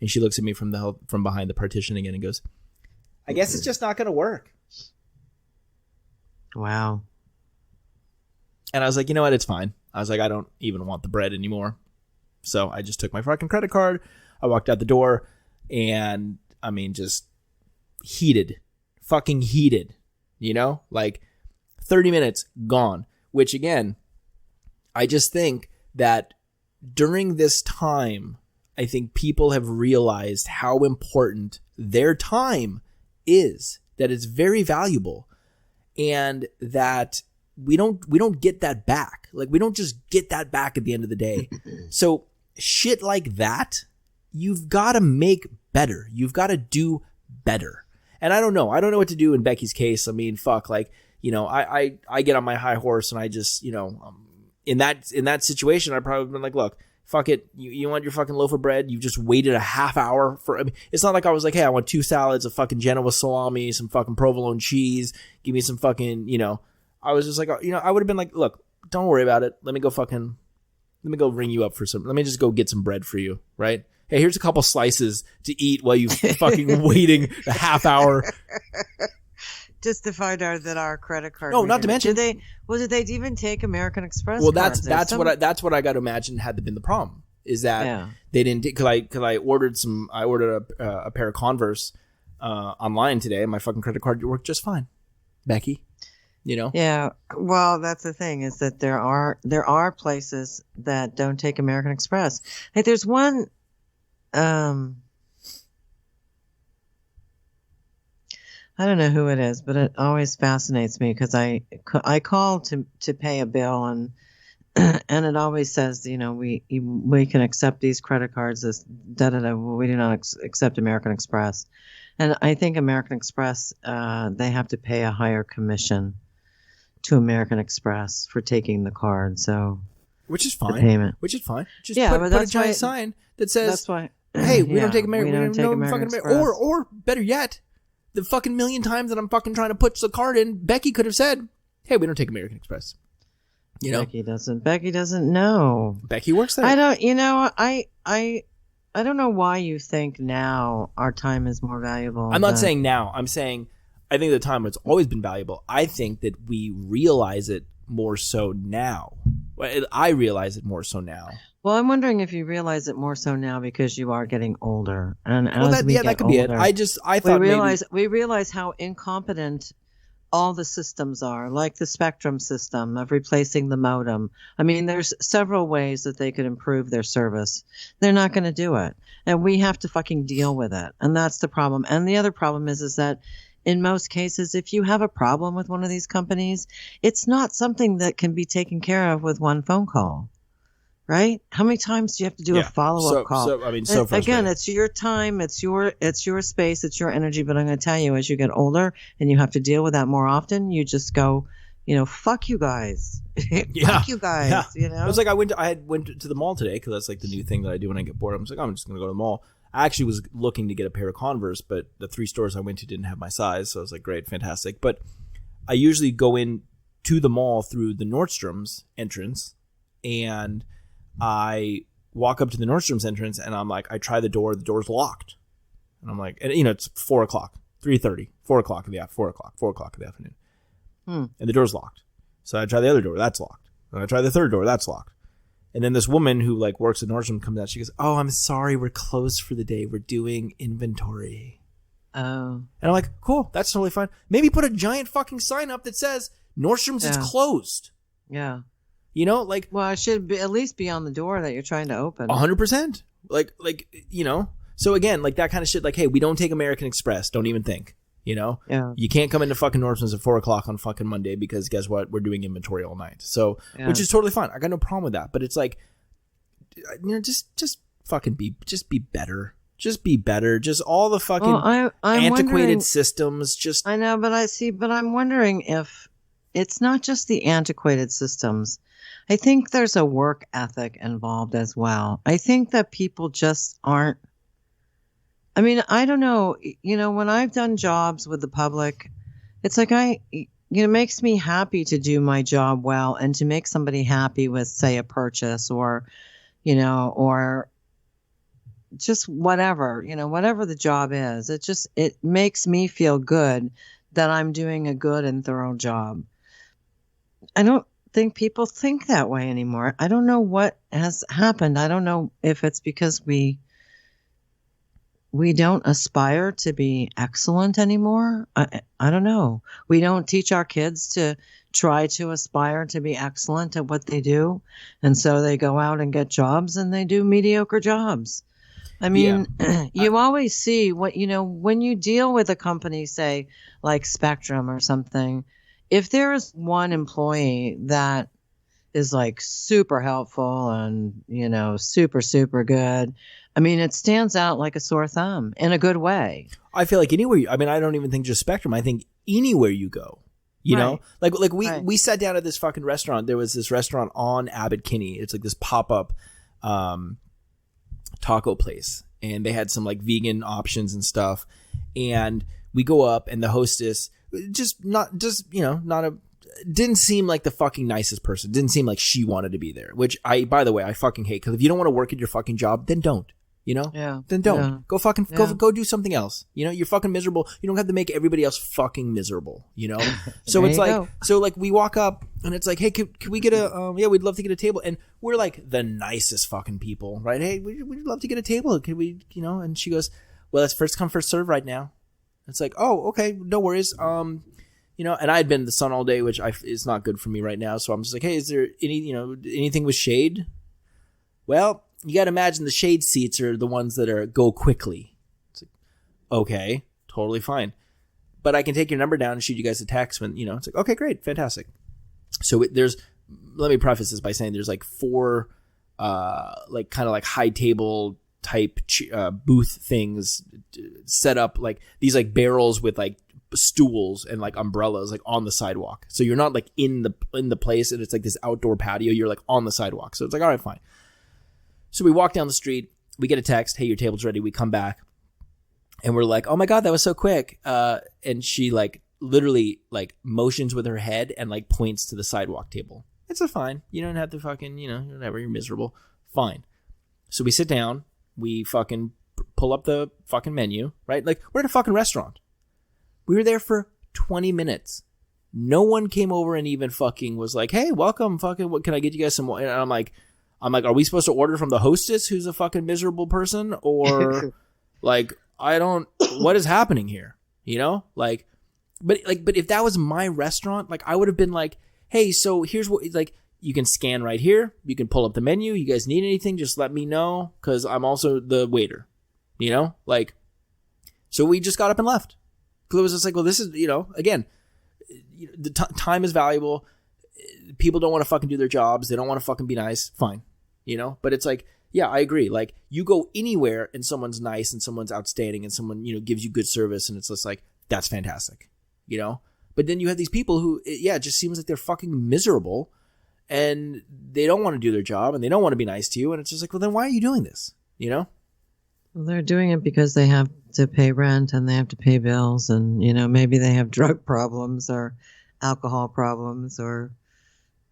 And she looks at me from behind the partition again and goes, I guess it's just not going to work. Wow. And I was like, you know what? It's fine. I was like, I don't even want the bread anymore. So I just took my fucking credit card. I walked out the door and I mean, just fucking heated, you know, like 30 minutes gone, which again, I just think that during this time, I think people have realized how important their time is, that it's very valuable, and that we don't get that back. Like, we don't just get that back at the end of the day. So shit like that, you've got to make better. You've got to do better. And I don't know what to do in Becky's case. I mean, fuck, like, you know, I get on my high horse and I just, you know, in that situation, I'd probably been like, look, fuck it. You want your fucking loaf of bread? You just waited a half hour for, I mean, it's not like I was like, hey, I want 2 salads, a fucking Genoa salami, some fucking provolone cheese. Give me some fucking, you know, I was just like, you know, I would have been like, look, don't worry about it. Let me go ring you up for some, let me just go get some bread for you. Right. Hey, here's a couple slices to eat while you fucking waiting a half hour. Just to find out that our credit card. No, not to mention. Did they even take American Express? Well, cards? that's what I got to imagine had been the problem, is that they didn't, because I ordered a pair of Converse online today, and my fucking credit card worked just fine, Becky. You know. Yeah. Well, that's the thing, is that there are places that don't take American Express. Like there's one. I don't know who it is, but it always fascinates me because I call to pay a bill, and and it always says, you know, we can accept these credit cards as we do not accept American Express, and I think American Express they have to pay a higher commission to American Express for taking the card, so which is fine. Payment. Which is fine. Just but put a giant sign that says, that's why. Hey, we don't take American. We don't take American Express. Or better yet, the fucking million times that I'm fucking trying to put the card in, Becky could have said, "Hey, we don't take American Express." You know, Becky doesn't know. Becky works there. I don't. You know, I don't know why you think now our time is more valuable. I'm not saying now. I'm saying I think the time it's always been valuable. I think that we realize it more so now. I realize it more so now. Well, I'm wondering if you realize it more so now because you are getting older, and that could be it. I thought we realize how incompetent all the systems are, like the Spectrum system of replacing the modem. I mean, there's several ways that they could improve their service. They're not going to do it, and we have to fucking deal with it, and that's the problem. And the other problem is that in most cases, if you have a problem with one of these companies, it's not something that can be taken care of with one phone call. Right? How many times do you have to do a follow-up call? So again, it's your time, it's your space, it's your energy. But I'm going to tell you, as you get older and you have to deal with that more often, you just go, you know, fuck you guys, fuck you guys. Yeah. You know, it was like I went to the mall today because that's like the new thing that I do when I get bored. I'm just like, I'm just going to go to the mall. I actually was looking to get a pair of Converse, but the 3 stores I went to didn't have my size, so I was like, great, fantastic. But I usually go in to the mall through the Nordstrom's entrance, and I walk up to the Nordstrom's entrance, and I'm like, I try the door's locked. And I'm like, and you know, it's 4 o'clock, 3:30, 4 o'clock in the afternoon. And the door's locked. So I try the other door, that's locked. And I try the third door, that's locked. And then this woman who like works at Nordstrom comes out, she goes, "Oh, I'm sorry, we're closed for the day. We're doing inventory." Oh. And I'm like, cool, that's totally fine. Maybe put a giant fucking sign up that says Nordstrom's is closed. Yeah. You know, like, well, it should at least be on the door that you're trying to open. 100%. Like, you know, so again, like that kind of shit, like, hey, we don't take American Express. Don't even think, you know, you can't come into fucking Nordstrom's at 4 o'clock on fucking Monday because guess what? We're doing inventory all night. So, which is totally fine. I got no problem with that, but it's like, you know, just fucking be better. Just be better. Just all the fucking antiquated systems. Just, I know, but I'm wondering if it's not just the antiquated systems. I think there's a work ethic involved as well. I think that people just aren't. I mean, I don't know. You know, when I've done jobs with the public, it's like it makes me happy to do my job well and to make somebody happy with, say, a purchase or, you know, or just whatever, you know, whatever the job is. It makes me feel good that I'm doing a good and thorough job. I don't think people think that way anymore. I don't know what has happened. I don't know if it's because we don't aspire to be excellent anymore. I don't know. We don't teach our kids to try to aspire to be excellent at what they do. And so they go out and get jobs and they do mediocre jobs. I mean, you always see what, you know, when you deal with a company, say like Spectrum or something, if there is one employee that is like super helpful and, you know, super, super good, I mean, it stands out like a sore thumb in a good way. I feel like anywhere, I mean, I don't even think just Spectrum. I think anywhere you go, You know, like we sat down at this fucking restaurant. There was this restaurant on Abbot Kinney. It's like this pop-up taco place, and they had some like vegan options and stuff. And we go up, and the hostess didn't seem like the fucking nicest person. Didn't seem like she wanted to be there, which by the way, I fucking hate, because if you don't want to work at your fucking job, then don't. You know? Yeah. Then don't. Yeah. Go fucking go do something else. You know, you're fucking miserable. You don't have to make everybody else fucking miserable, you know? So it's like we walk up, and it's like, hey, can we get a we'd love to get a table. And we're like the nicest fucking people, right? Hey, we'd love to get a table. Can we, you know? And she goes, well, it's first come, first serve right now. It's like, oh, okay, no worries. You know, and I had been in the sun all day, which is not good for me right now. So I'm just like, hey, is there anything with shade? Well, you got to imagine the shade seats are the ones that go quickly. It's like, okay, totally fine. But I can take your number down and shoot you guys a text when, you know, it's like, okay, great, fantastic. So let me preface this by saying there's like 4, like kind of like high table type booth things set up, like these like barrels with like stools and like umbrellas like on the sidewalk. So you're not like in the place, and it's like this outdoor patio. You're like on the sidewalk. So it's like, all right, fine. So we walk down the street, we get a text, hey, your table's ready. We come back, and we're like, oh my God, that was so quick. And she like literally like motions with her head and like points to the sidewalk table. It's a fine. You don't have to fucking, you know, whatever, you're miserable. Fine. So we sit down, we fucking pull up the fucking menu, right? Like, we're at a fucking restaurant. We were there for 20 minutes. No one came over and even fucking was like, hey, welcome, fucking, what can I get you guys some more? And I'm like, are we supposed to order from the hostess who's a fucking miserable person? Or like, what is happening here? You know? Like, but if that was my restaurant, like I would have been like, hey, so here's what, like, you can scan right here. You can pull up the menu. You guys need anything, just let me know, because I'm also the waiter, you know? Like, so we just got up and left. Because it was just like, well, this is, you know, again, the time is valuable. People don't want to fucking do their jobs. They don't want to fucking be nice. Fine. You know? But it's like, yeah, I agree. Like, you go anywhere and someone's nice and someone's outstanding and someone, you know, gives you good service, and it's just like, that's fantastic. You know? But then you have these people who, yeah, it just seems like they're fucking miserable, and they don't want to do their job, and they don't want to be nice to you. And it's just like, well, then why are you doing this? You know? Well, they're doing it because they have to pay rent and they have to pay bills, and, you know, maybe they have drug problems or alcohol problems or,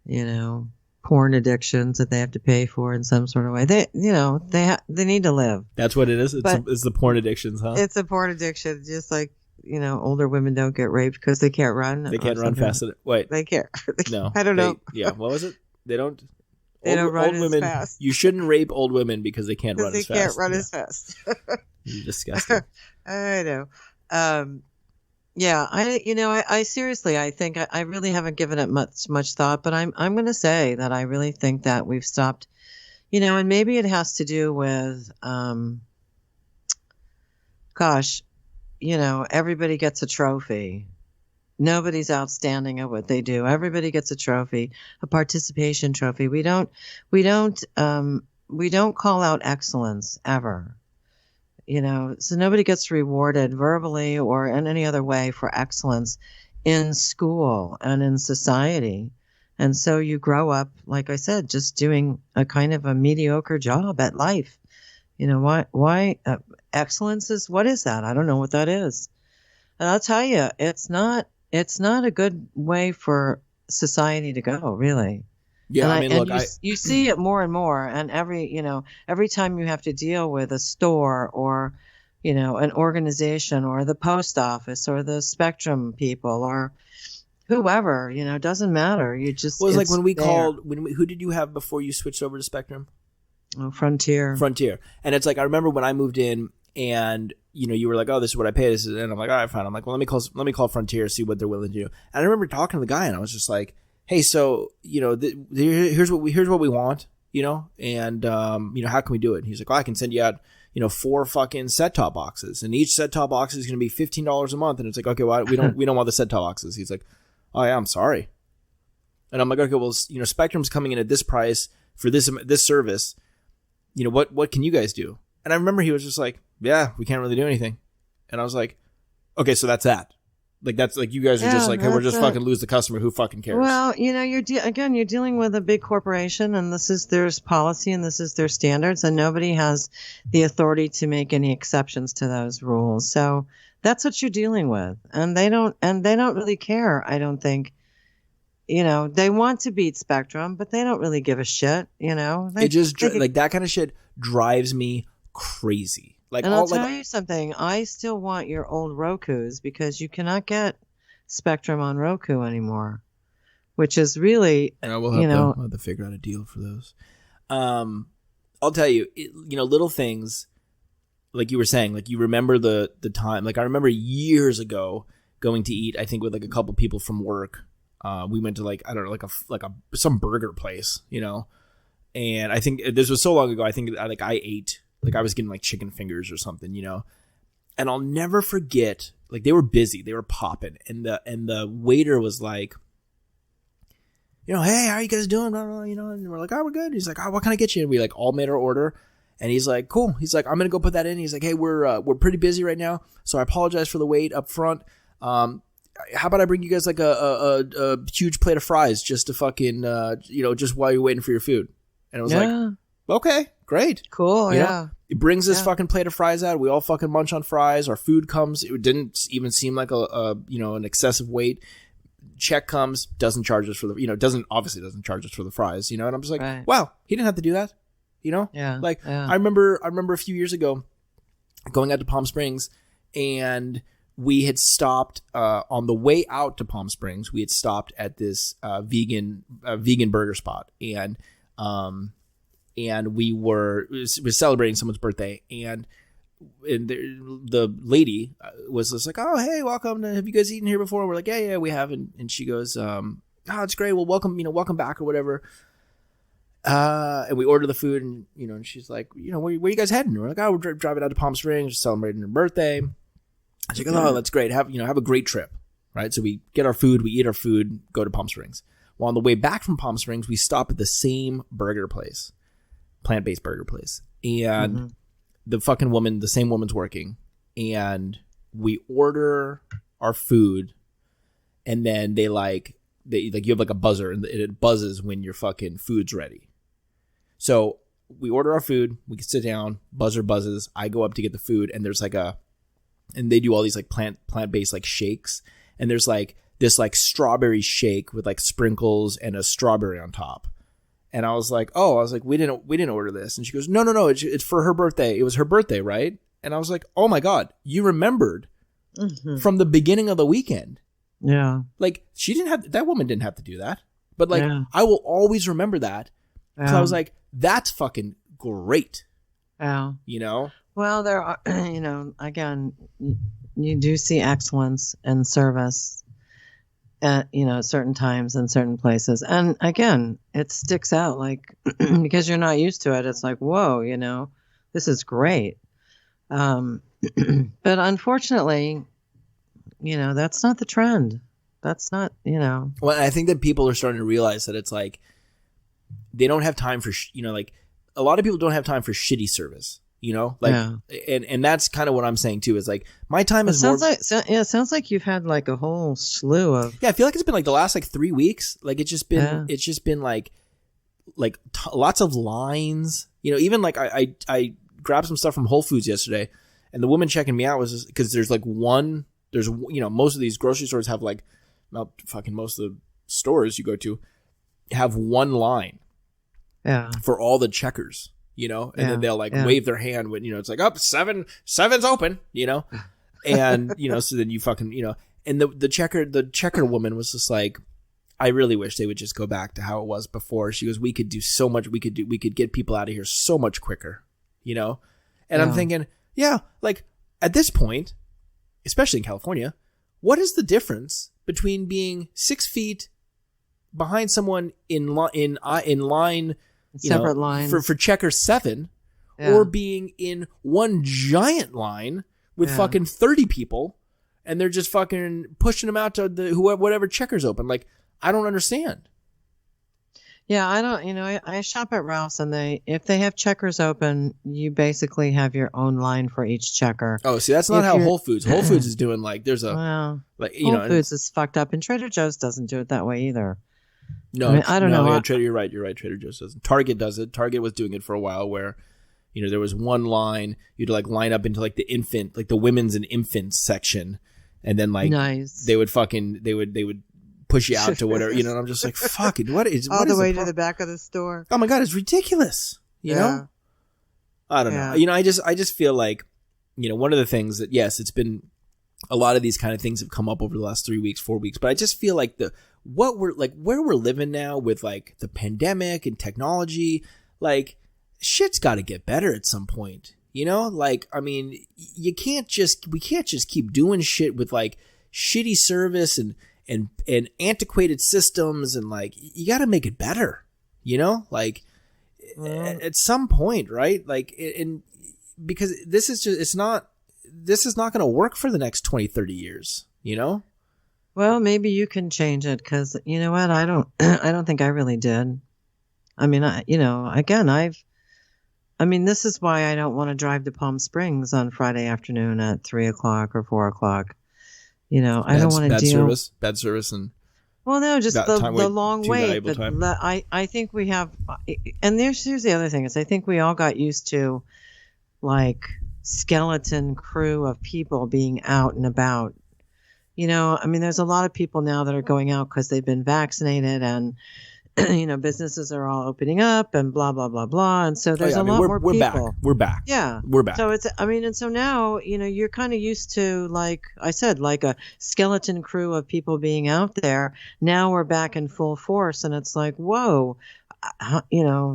you know, porn addictions that they have to pay for in some sort of way. They, you know, they need to live. That's what it is. It's the porn addictions, huh? It's a porn addiction, just like, you know, older women don't get raped because they can't run. They can't run fast. Wait, they can't. No, I don't know. Yeah, what was it? They don't. They don't run as women, fast. You shouldn't rape old women because they can't run as fast. They can't run as fast. You're disgusting. I know. Yeah, I seriously, I think I really haven't given it much thought, but I'm going to say that I really think that we've stopped, you know, and maybe it has to do with, gosh, you know, everybody gets a trophy. Nobody's outstanding at what they do. Everybody gets a trophy, a participation trophy. We don't call out excellence ever. You know, so nobody gets rewarded verbally or in any other way for excellence in school and in society. And so you grow up, like I said, just doing a kind of a mediocre job at life. You know, why excellence is, what is that? I don't know what that is. And I'll tell you, it's not a good way for society to go, really. Yeah, you see it more and more, and every time you have to deal with a store or, you know, an organization or the post office or the Spectrum people or whoever, you know, it doesn't matter. You just, well, it's like when we called, who did you have before you switched over to Spectrum? Oh, Frontier. And it's like, I remember when I moved in, and you know, you were like, oh, this is what I pay. And I'm like, all right, fine. I'm like, well, let me call Frontier, see what they're willing to do. And I remember talking to the guy, and I was just like, hey, so, you know, here's what we want, you know, and you know, how can we do it? And he's like, oh, I can send you out, you know, 4 fucking set-top boxes, and each set-top box is going to be $15 a month. And it's like, okay, well, we don't want the set-top boxes. He's like, oh yeah, I'm sorry. And I'm like, okay, well, you know, Spectrum's coming in at this price for this service. You know, what can you guys do? And I remember he was just like, yeah, we can't really do anything. And I was like, okay, so that's that. Like that's like you guys are just like, hey, we're just fucking lose the customer. Who fucking cares? Well, you're dealing with a big corporation, and this is their policy, and this is their standards, and nobody has the authority to make any exceptions to those rules. So that's what you're dealing with, and they don't really care. I don't think. They want to beat Spectrum, but they don't really give a shit. It just like that kind of shit drives me crazy. Like, and I'll tell you something. I still want your old Rokus because you cannot get Spectrum on Roku anymore, which is really, we'll have to figure out a deal for those. I'll tell you, little things like you were saying, like you remember the time. Like I remember years ago going to eat, I think with like a couple people from work. We went to like, I don't know, some burger place, and I think this was so long ago. I think like I ate. Like I was getting like chicken fingers or something, and I'll never forget. Like they were busy, they were popping, and the waiter was like, hey, how are you guys doing? And we're like, oh, we're good. He's like, oh, what can I get you? And we like all made our order, and he's like, cool. He's like, I'm gonna go put that in. He's like, hey, we're pretty busy right now, so I apologize for the wait up front. How about I bring you guys like a huge plate of fries just to fucking just while you're waiting for your food? And I was like, okay, great. Cool, yeah. It brings this fucking plate of fries out. We all fucking munch on fries. Our food comes. It didn't even seem like an excessive wait. Check comes, doesn't charge us for the, doesn't charge us for the fries, and I'm just like, wow, he didn't have to do that, Yeah. Like, I remember a few years ago going out to Palm Springs, and we had stopped on the way out to Palm Springs. We had stopped at this vegan burger spot, and we was celebrating someone's birthday, and the lady was just like, oh, hey, welcome. Have you guys eaten here before? And we're like, yeah, we have. And she goes, oh, it's great. Well, welcome back or whatever. And we order the food, and, and she's like, where you guys heading? And we're like, oh, we're driving out to Palm Springs, celebrating her birthday. She's like, oh, that's great. Have a great trip. Right. So we get our food, we eat our food, go to Palm Springs. Well, on the way back from Palm Springs, we stop at the same burger place. Plant-based burger place, and the same woman's working, and we order our food, and then you have like a buzzer, and it buzzes when your fucking food's ready. So we order our food, we can sit down, buzzer buzzes, I go up to get the food, and there's and they do all these like plant-based like shakes, and there's like this like strawberry shake with like sprinkles and a strawberry on top. And I was like, we didn't order this. And she goes, no, it's for her birthday. It was her birthday, right? And I was like, oh my God, you remembered from the beginning of the weekend. Yeah. Like that woman didn't have to do that. But like, I will always remember that. So I was like, that's fucking great. Yeah. Well, there are, again, you do see excellence in service at certain times and certain places, and again it sticks out like because you're not used to it. It's like, whoa, this is great, but unfortunately that's not the trend. That's not well, I think that people are starting to realize that it's like they don't have time for like a lot of people don't have time for shitty service. And that's kind of what I'm saying too, is like my time is more. It sounds like you've had like a whole slew of. Yeah, I feel like it's been like the last like 3 weeks. Like it's just been like lots of lines. Even like I grabbed some stuff from Whole Foods yesterday, and the woman checking me out was because there's most of these grocery stores have like, well, fucking most of the stores you go to have one line. Yeah. For all the checkers. And then they'll like wave their hand when, it's like, up 7's open, and, so then you fucking, and the checker woman was just like, I really wish they would just go back to how it was before. She goes, we could do so much. We could get people out of here so much quicker, and I'm thinking, like at this point, especially in California, what is the difference between being 6 feet behind someone in line, separate line for checker 7, or being in one giant line with fucking 30 people, and they're just fucking pushing them out to whatever checker's open? Like, I don't understand. Yeah, I don't, I shop at Ralph's and if they have checkers open, you basically have your own line for each checker. Oh, see, that's not how Whole Foods. Whole Foods is doing like there's a well, like Whole Foods is fucked up, and Trader Joe's doesn't do it that way either. No, I mean, I don't know. Yeah, you're right. You're right. Trader Joe's doesn't. Target does it. Target was doing it for a while, where there was one line you'd like line up into like the infant, like the women's and infants section, and then like nice. they would push you out to whatever, and I'm just like, fuck it. What is all the way to the back of the store? Oh my God, it's ridiculous. You know? I don't know. I just feel like, one of the things that, yes, it's been a lot of these kind of things have come up over the last 3 weeks, 4 weeks, but I just feel like where we're living now with like the pandemic and technology, like shit's got to get better at some point. Like, I mean, we can't just keep doing shit with like shitty service and antiquated systems, and like you got to make it better, like at some point, right? Like, and because this is not going to work for the next 20, 30 years, Well, maybe you can change it, because you know what? I don't think I really did. I mean, this is why I don't want to drive to Palm Springs on Friday afternoon at 3:00 or 4:00. I don't want to deal bad service and well, no, just the long wait. But I think we have, and here's the other thing is I think we all got used to like skeleton crew of people being out and about. There's a lot of people now that are going out because they've been vaccinated, and businesses are all opening up and blah, blah, blah, blah. And so there's a lot more people. We're back. Yeah. We're back. So and so now, you're kind of used to, like I said, like a skeleton crew of people being out there. Now we're back in full force, and it's like, whoa,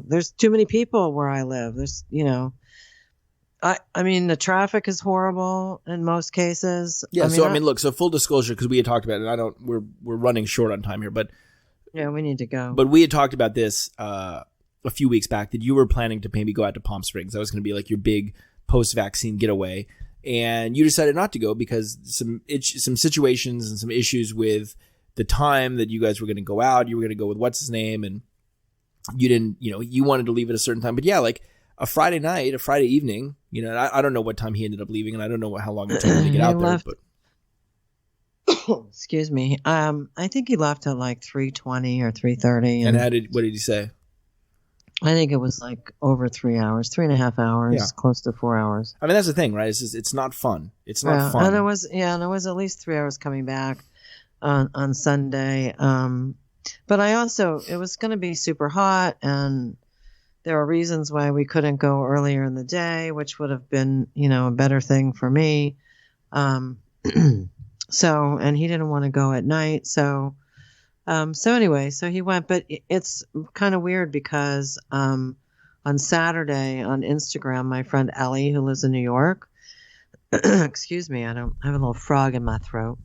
there's too many people where I live. There's, the traffic is horrible in most cases. Yeah. Look, so full disclosure, because we had talked about it, and we're running short on time here, but yeah, we need to go. But we had talked about this a few weeks back, that you were planning to maybe go out to Palm Springs. That was going to be like your big post-vaccine getaway. And you decided not to go because some situations and some issues with the time that you guys were going to go out. You were going to go with what's his name, and you didn't, you wanted to leave at a certain time. But yeah, like a Friday night, a Friday evening, I don't know what time he ended up leaving, and I don't know how long it took him to get out there. But excuse me. I think he left at like 3:20 or 3:30. And what did he say? I think it was like over 3 hours, 3.5 hours, close to 4 hours. I mean, that's the thing, right? It's not fun. It's not fun. And it was at least 3 hours coming back on Sunday. But it was going to be super hot, and there were reasons why we couldn't go earlier in the day, which would have been, a better thing for me. So, and he didn't want to go at night. So anyway, so he went, but it's kind of weird because, on Saturday on Instagram, my friend Ellie, who lives in New York, excuse me, I have a little frog in my throat.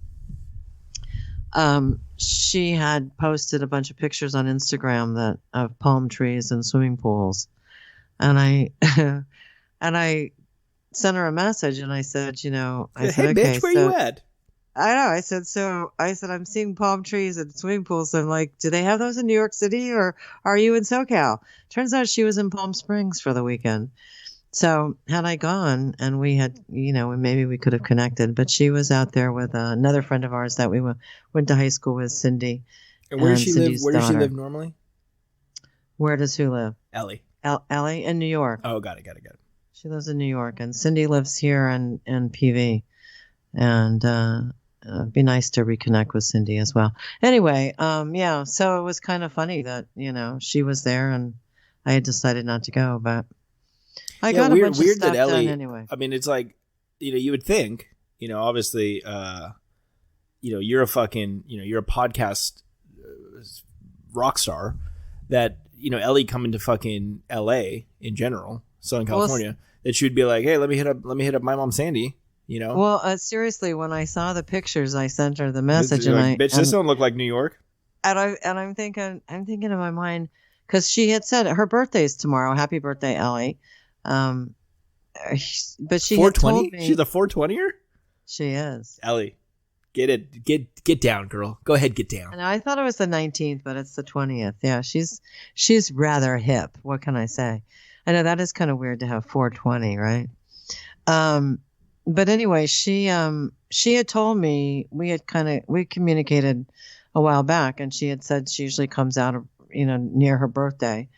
She had posted a bunch of pictures on Instagram of palm trees and swimming pools. And I sent her a message, and I said, hey, bitch, where you at? I know. I said, I'm seeing palm trees and swimming pools. I'm like, do they have those in New York City, or are you in SoCal? Turns out she was in Palm Springs for the weekend. So had I gone and we had, maybe we could have connected, but she was out there with another friend of ours that we went to high school with, Cindy. And where does she live? Where does she live normally? Where does who live? Ellie. Ellie in New York. Oh, got it. She lives in New York, and Cindy lives here in PV. And it'd be nice to reconnect with Cindy as well. Anyway, so it was kind of funny that, she was there and I had decided not to go, but I got a bunch of stuff done anyway. I mean, it's like, you would think, obviously, you're a fucking, you're a podcast rock star, that, Ellie coming to fucking LA in general, Southern California, that she would be like, hey, let me hit up my mom, Sandy. Well, seriously, when I saw the pictures, I sent her the message, bitch, this don't look like New York. And I'm thinking in my mind, because she had said her birthday's tomorrow. Happy birthday, Ellie. But she had told me she's a 420er. She is. Ellie, Get down, girl. Go ahead, get down. And I thought it was the 19th, but it's the 20th. Yeah, she's rather hip. What can I say? I know that is kind of weird to have 420, right? But anyway, she had told me we communicated a while back, and she had said she usually comes out near her birthday.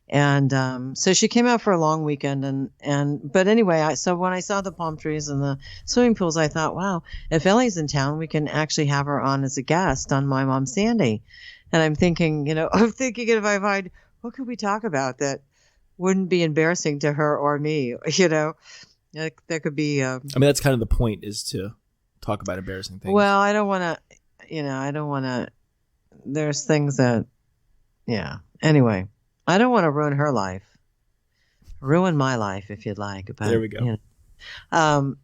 And so she came out for a long weekend, but anyway, so when I saw the palm trees and the swimming pools, I thought, wow, if Ellie's in town, we can actually have her on as a guest on My Mom Sandy. And I'm thinking, if I find, what could we talk about that wouldn't be embarrassing to her or me? That could be. I mean, that's kind of the point, is to talk about embarrassing things. Well, I don't want to. There's things that, yeah. Anyway. I don't want to ruin her life. Ruin my life, if you'd like. But, there we go.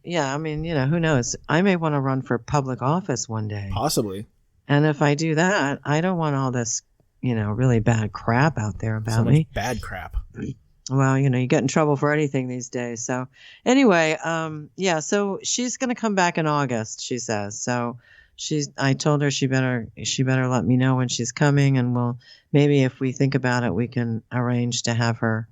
Yeah, I mean, who knows? I may want to run for public office one day. Possibly. And if I do that, I don't want all this, really bad crap out there about me. Bad crap. Well, you get in trouble for anything these days. So anyway, yeah, so she's going to come back in August, she says. So I told her she better let me know when she's coming, and maybe if we think about it, we can arrange to have her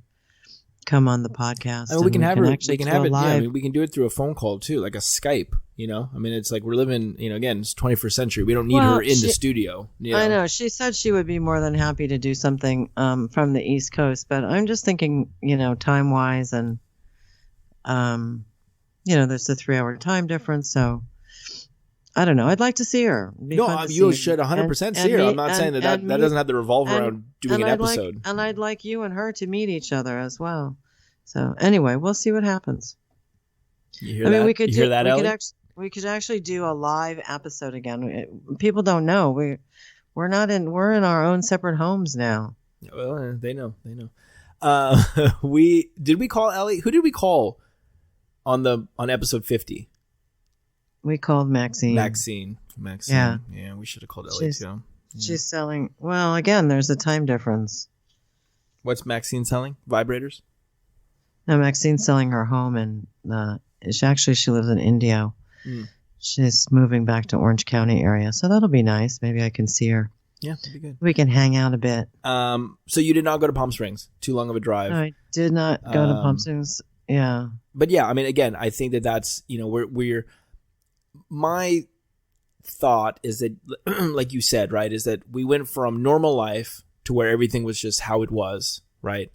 come on the podcast. I mean, we can have it. Yeah, I mean, we can do it through a phone call too, like a Skype. I mean, it's like we're living. Again, it's 21st century. We don't need her in the studio. I know. She said she would be more than happy to do something from the East Coast, but I'm just thinking, time wise, and there's a 3-hour time difference, so. I don't know. I'd like to see her. No, you should 100% see her. I'm not saying that doesn't have to revolve around doing an episode. And I'd like you and her to meet each other as well. So anyway, we'll see what happens. You hear that? We could actually do a live episode again. People don't know we're in our own separate homes now. Well, they know. Did we call Ellie? Who did we call on episode 50? We called Maxine. Yeah. Yeah, we should have called Ellie too. Yeah. She's selling. Well, again, there's a time difference. What's Maxine selling? Vibrators? No, Maxine's selling her home, and she lives in Indio. She's moving back to Orange County area, so that'll be nice. Maybe I can see her. Yeah, that'd be good. We can hang out a bit. So you did not go to Palm Springs? Too long of a drive? No, I did not go to Palm Springs. Yeah. But yeah, I mean, again, I think that's we're. My thought is that, like you said, right, is that we went from normal life to where everything was just how it was, right,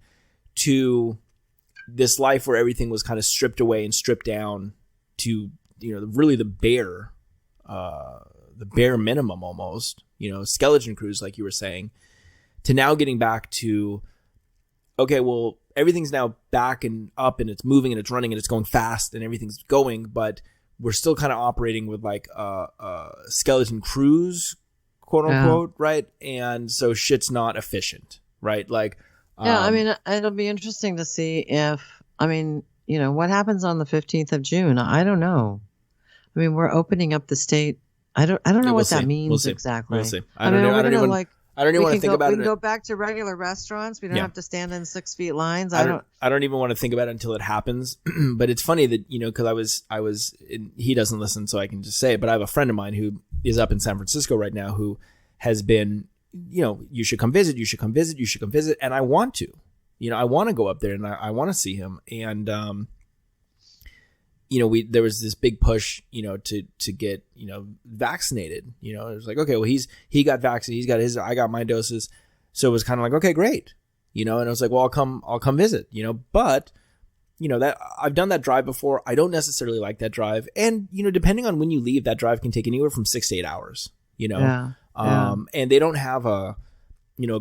to this life where everything was kind of stripped away and stripped down to, really the bare minimum almost, skeleton crews, like you were saying, to now getting back to, okay, well, everything's now back and up and it's moving and it's running and it's going fast and everything's going, but we're still kind of operating with like skeleton crews, quote unquote, right? And so shit's not efficient, right? Like, yeah, I mean, it'll be interesting to see what happens on the 15th of June. I don't know. I mean, we're opening up the state. I don't know what that means exactly. We'll see. I don't even want to think about it. We can go back to regular restaurants. We don't have to stand in 6 feet lines. I don't even want to think about it until it happens. But it's funny that, because I was he doesn't listen, so I can just say it. But I have a friend of mine who is up in San Francisco right now who has been, you should come visit. You should come visit. You should come visit. And I want to, I want to go up there and I want to see him. And, there was this big push, to get, vaccinated. It was like, okay, well, he got vaccinated, he's got his, I got my doses. So it was kind of like, okay, great. And I was like, well, I'll come visit, but that I've done that drive before. I don't necessarily like that drive. And, depending on when you leave, that drive can take anywhere from 6 to 8 hours, and they don't have a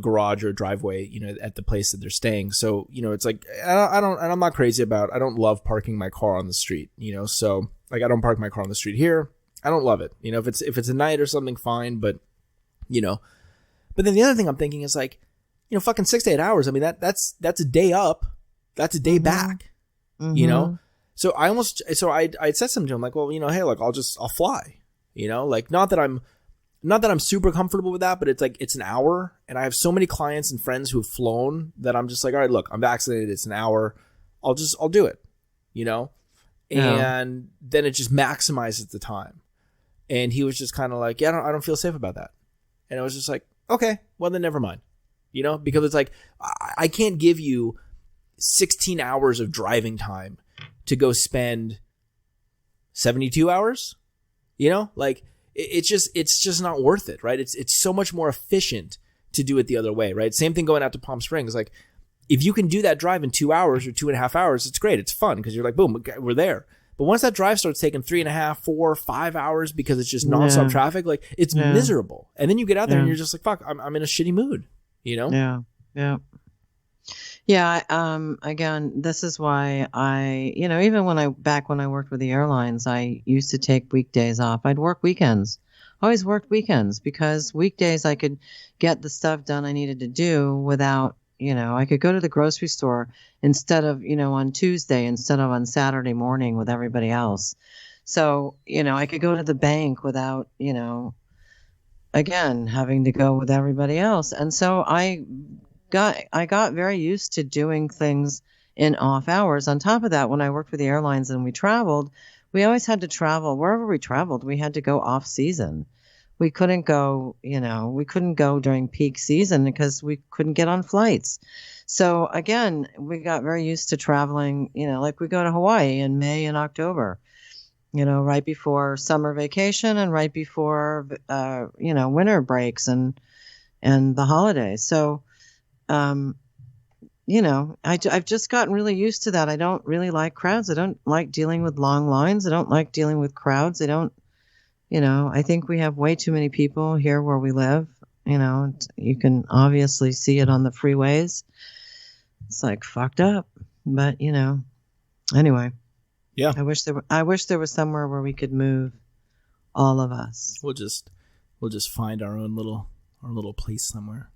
garage or a driveway, at the place that they're staying. So, it's like, I'm not crazy about, I don't love parking my car on the street, so like, I don't park my car on the street here. I don't love it. If it's a night or something, fine. But, but then the other thing I'm thinking is like, fucking 6 to 8 hours. I mean, that's a day up. That's a day back, So I said something to him like, well, hey, like, I'll fly, like, not that I'm super comfortable with that, but it's like, it's an hour and I have so many clients and friends who've flown that I'm just like, all right, look, I'm vaccinated. It's an hour. I'll do it, and then it just maximizes the time. And he was just kind of like, yeah, I don't feel safe about that. And I was just like, okay, well then never mind. You know, because it's like, I can't give you 16 hours of driving time to go spend 72 hours. You know, like it's just not worth it, right? It's so much more efficient to do it the other way, right? Same thing going out to Palm Springs. Like if you can do that drive in 2 hours or 2.5 hours, it's great. It's fun because you're like, boom, we're there. But once that drive starts taking 3.5, 4, 5 hours because it's just nonstop traffic, like it's miserable. And then you get out there and you're just like, fuck, I'm in a shitty mood, you know? Yeah. Yeah. Yeah. Again, this is why I, even when I worked with the airlines, I used to take weekdays off. I'd work weekends. I always worked weekends because weekdays I could get the stuff done I needed to do without, I could go to the grocery store instead of, on Tuesday instead of on Saturday morning with everybody else. So, I could go to the bank without, again, having to go with everybody else. And so I got very used to doing things in off hours. On top of that, when I worked for the airlines and we traveled, we always had to travel. Wherever we traveled, we had to go off season. We couldn't go, during peak season because we couldn't get on flights. So again, we got very used to traveling, like we go to Hawaii in May and October, right before summer vacation and right before, winter breaks and the holidays. So, I've just gotten really used to that. I don't really like crowds. I don't like dealing with long lines. I don't like dealing with crowds. I think we have way too many people here where we live. You can obviously see it on the freeways. It's like fucked up, but anyway. Yeah. I wish there was somewhere where we could move all of us. We'll just find our little place somewhere.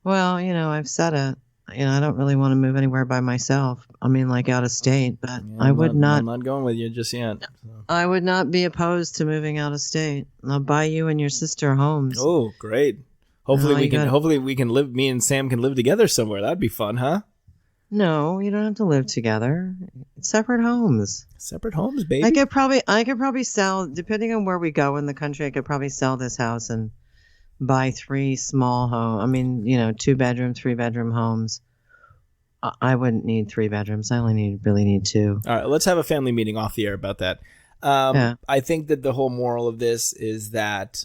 Well, I've said it. I don't really want to move anywhere by myself. I mean, like out of state, but I'm not going with you just yet. So. I would not be opposed to moving out of state. I'll buy you and your sister homes. Oh, great. Hopefully we can live, me and Sam can live together somewhere. That'd be fun, huh? No, you don't have to live together. It's separate homes. Separate homes, baby. I could probably sell, depending on where we go in the country, I could probably sell this house and buy 3 small homes. I mean, 2-bedroom, 3-bedroom homes. I wouldn't need 3 bedrooms. I only really need 2. All right, let's have a family meeting off the air about that. I think that the whole moral of this is that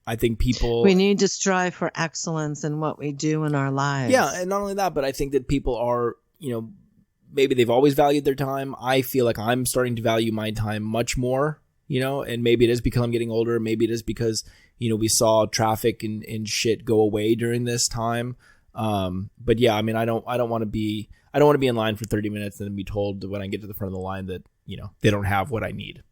I think we need to strive for excellence in what we do in our lives. Yeah, and not only that, but I think that people are, maybe they've always valued their time. I feel like I'm starting to value my time much more, and maybe it is because I'm getting older. Maybe it is because, we saw traffic and shit go away during this time. But yeah, I mean, I don't want to be in line for 30 minutes and then be told when I get to the front of the line that, they don't have what I need,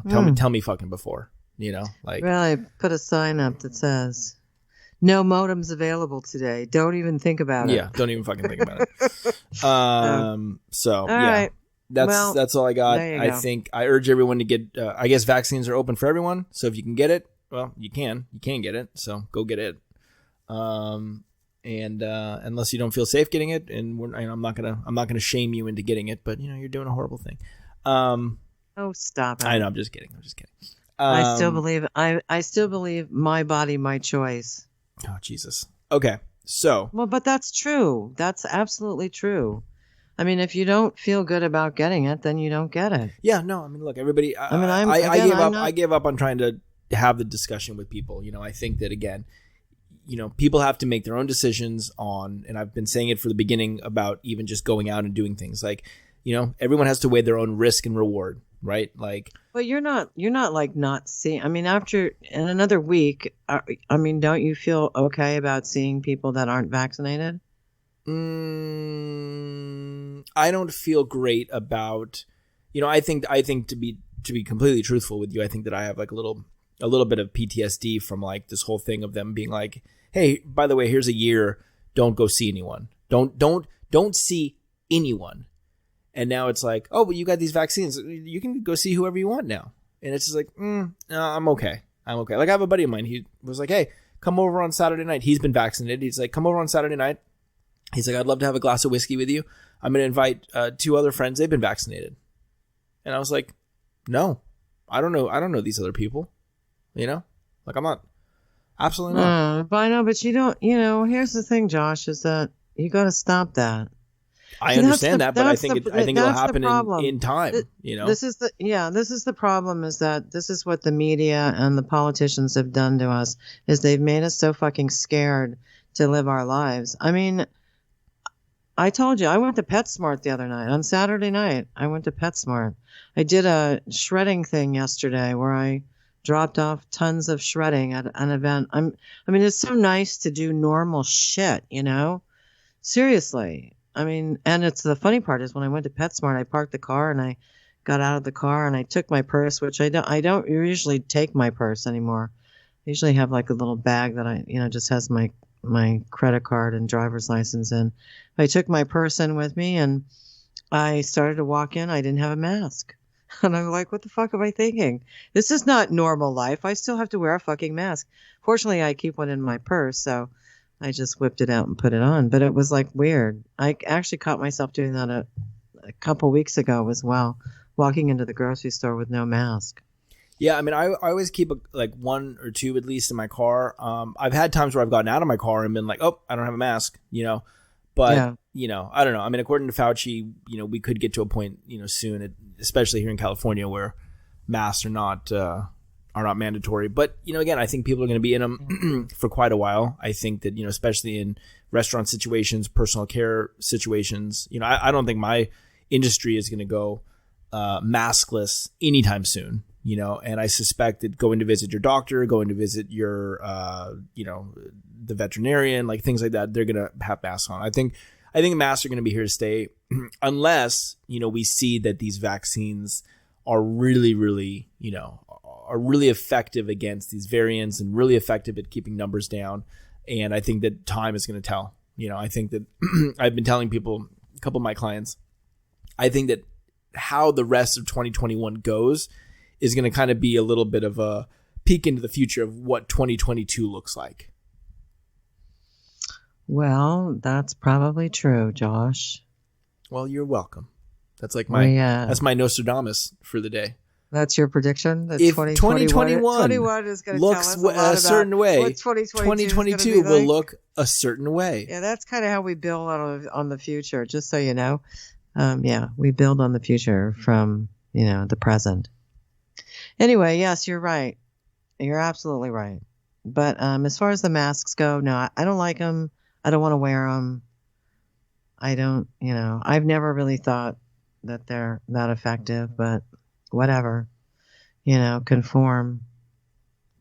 tell me fucking before, like. Well, I put a sign up that says, no modems available today. Don't even think about it. Yeah. Don't even fucking think about it. So all yeah, right. that's all I got. I go. think I urge everyone to get, I guess vaccines are open for everyone. So if you can get it, well, you can get it. So go get it. And unless you don't feel safe getting it, and I'm not gonna shame you into getting it, but you're doing a horrible thing. Oh, stop it! I know, I'm just kidding. I still believe my body, my choice. Oh Jesus. Okay, so. Well, but that's true. That's absolutely true. I mean, if you don't feel good about getting it, then you don't get it. Yeah. No. I mean, look, everybody. I gave up on trying to have the discussion with people. I think that again. People have to make their own decisions on, and I've been saying it for the beginning about even just going out and doing things like, everyone has to weigh their own risk and reward, right? Like, but you're not like not seeing, I mean, in another week, don't you feel okay about seeing people that aren't vaccinated? I don't feel great about, I think to be completely truthful with you, I think that I have like a little bit of PTSD from like this whole thing of them being like, hey, by the way, here's a year. Don't go see anyone. Don't see anyone. And now it's like, oh, but you got these vaccines. You can go see whoever you want now. And it's just like, no, I'm okay. Like I have a buddy of mine. He was like, hey, come over on Saturday night. He's been vaccinated. He's like, come over on Saturday night. He's like, I'd love to have a glass of whiskey with you. I'm going to invite 2 other friends. They've been vaccinated. And I was like, no. I don't know these other people. You know, like I'm not. Absolutely not. But I know, but you don't. You know, here's the thing, Josh, is that you got to stop that. I understand that, but I think it'll happen in time. You know, this is the problem, is that this is what the media and the politicians have done to us, is they've made us so fucking scared to live our lives. I mean, I told you I went to PetSmart the other night. On Saturday night, I went to PetSmart. I did a shredding thing yesterday where I dropped off tons of shredding at an event. I mean, it's so nice to do normal shit, you know? Seriously. I mean, and it's the funny part is when I went to PetSmart, I parked the car and I got out of the car and I took my purse, which I don't usually take my purse anymore. I usually have like a little bag that just has my credit card and driver's license in. I took my purse in with me and I started to walk in. I didn't have a mask. And I'm like, what the fuck am I thinking? This is not normal life. I still have to wear a fucking mask. Fortunately, I keep one in my purse, so I just whipped it out and put it on. But it was like weird. I actually caught myself doing that a couple weeks ago as well, walking into the grocery store with no mask. Yeah, I mean, I always keep like one or two at least in my car. I've had times where I've gotten out of my car and been like, oh, I don't have a mask, you know. But, I don't know. I mean, according to Fauci, we could get to a point, soon, especially here in California, where masks are not mandatory. But, again, I think people are going to be in them for quite a while. I think that, especially in restaurant situations, personal care situations, I don't think my industry is going to go maskless anytime soon. And I suspect that going to visit your doctor, going to visit your, the veterinarian, like things like that, they're going to have masks on. I think masks are going to be here to stay unless, we see that these vaccines are really, really, are really effective against these variants and really effective at keeping numbers down. And I think that time is going to tell. I think that I've been telling people, a couple of my clients, I think that how the rest of 2021 goes is going to kind of be a little bit of a peek into the future of what 2022 looks like. Well, that's probably true, Josh. Well, you're welcome. That's like that's my Nostradamus for the day. That's your prediction? That if 2021 is going to looks tell us a certain way, 2022 will look a certain way. Yeah, that's kind of how we build on the future, just so you know. We build on the future from, the present. Anyway, yes, you're right. You're absolutely right. But as far as the masks go, no, I don't like them. I don't want to wear them. I don't, I've never really thought that they're that effective, but whatever, conform.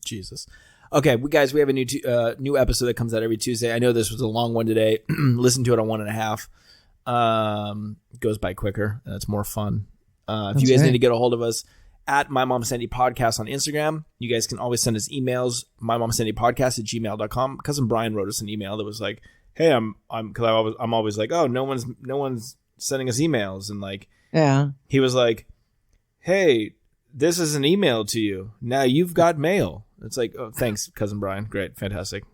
Jesus. Okay, guys, we have a new episode that comes out every Tuesday. I know this was a long one today. Listen to it on 1.5. It goes by quicker and it's more fun. If you guys need to get a hold of us, at My Mom Sandy Podcast on Instagram. You guys can always send us emails, mymomsandypodcast@gmail.com. Cousin Brian wrote us an email that was like, hey, I'm always like, oh, no one's sending us emails. And like, yeah, he was like, hey, this is an email to you. Now you've got mail. It's like, oh, thanks, Cousin Brian. Great. Fantastic.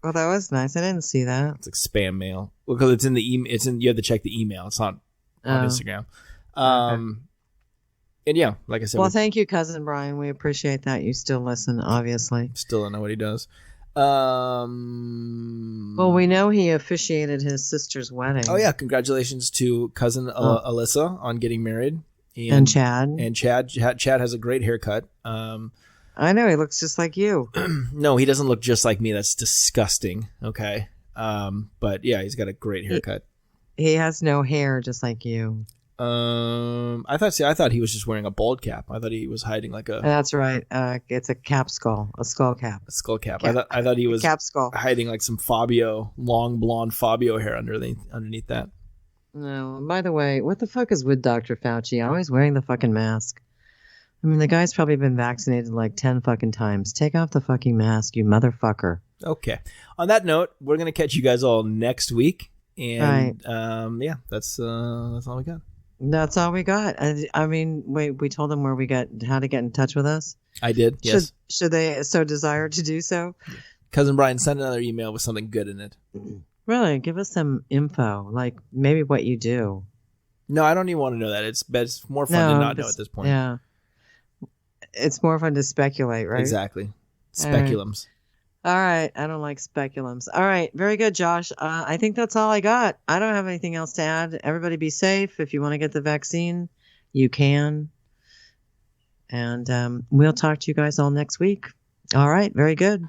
Well, that was nice. I didn't see that. It's like spam mail. Well, because it's in the email. You have to check the email. It's not on Instagram. Okay. And yeah, like I said. Well, thank you, Cousin Brian. We appreciate that. You still listen, obviously. Still don't know what he does. Well, we know he officiated his sister's wedding. Oh, yeah. Congratulations to Cousin Alyssa on getting married. And Chad. And Chad has a great haircut. I know. He looks just like you. No, he doesn't look just like me. That's disgusting. Okay. But yeah, he's got a great haircut. He has no hair just like you. I thought he was just wearing a bald cap. I thought he was hiding like a. That's right. It's a skull cap. A skull cap. I thought he was cap skull, hiding like some long blonde Fabio hair underneath that. No. By the way, what the fuck is with Dr. Fauci? Always wearing the fucking mask. I mean, the guy's probably been vaccinated like 10 fucking times. Take off the fucking mask, you motherfucker. Okay. On that note, we're gonna catch you guys all next week, and right. That's all we got. That's all we got. I mean, we told them how to get in touch with us. I did. Yes. Should they so desire to do so? Cousin Brian, send another email with something good in it. Really, give us some info, like maybe what you do. No, I don't even want to know that. It's more fun to not know at this point. Yeah. it's more fun to speculate, right? Exactly. Speculums. All right. I don't like speculums. All right. Very good, Josh. I think that's all I got. I don't have anything else to add. Everybody be safe. If you want to get the vaccine, you can. And we'll talk to you guys all next week. All right. Very good.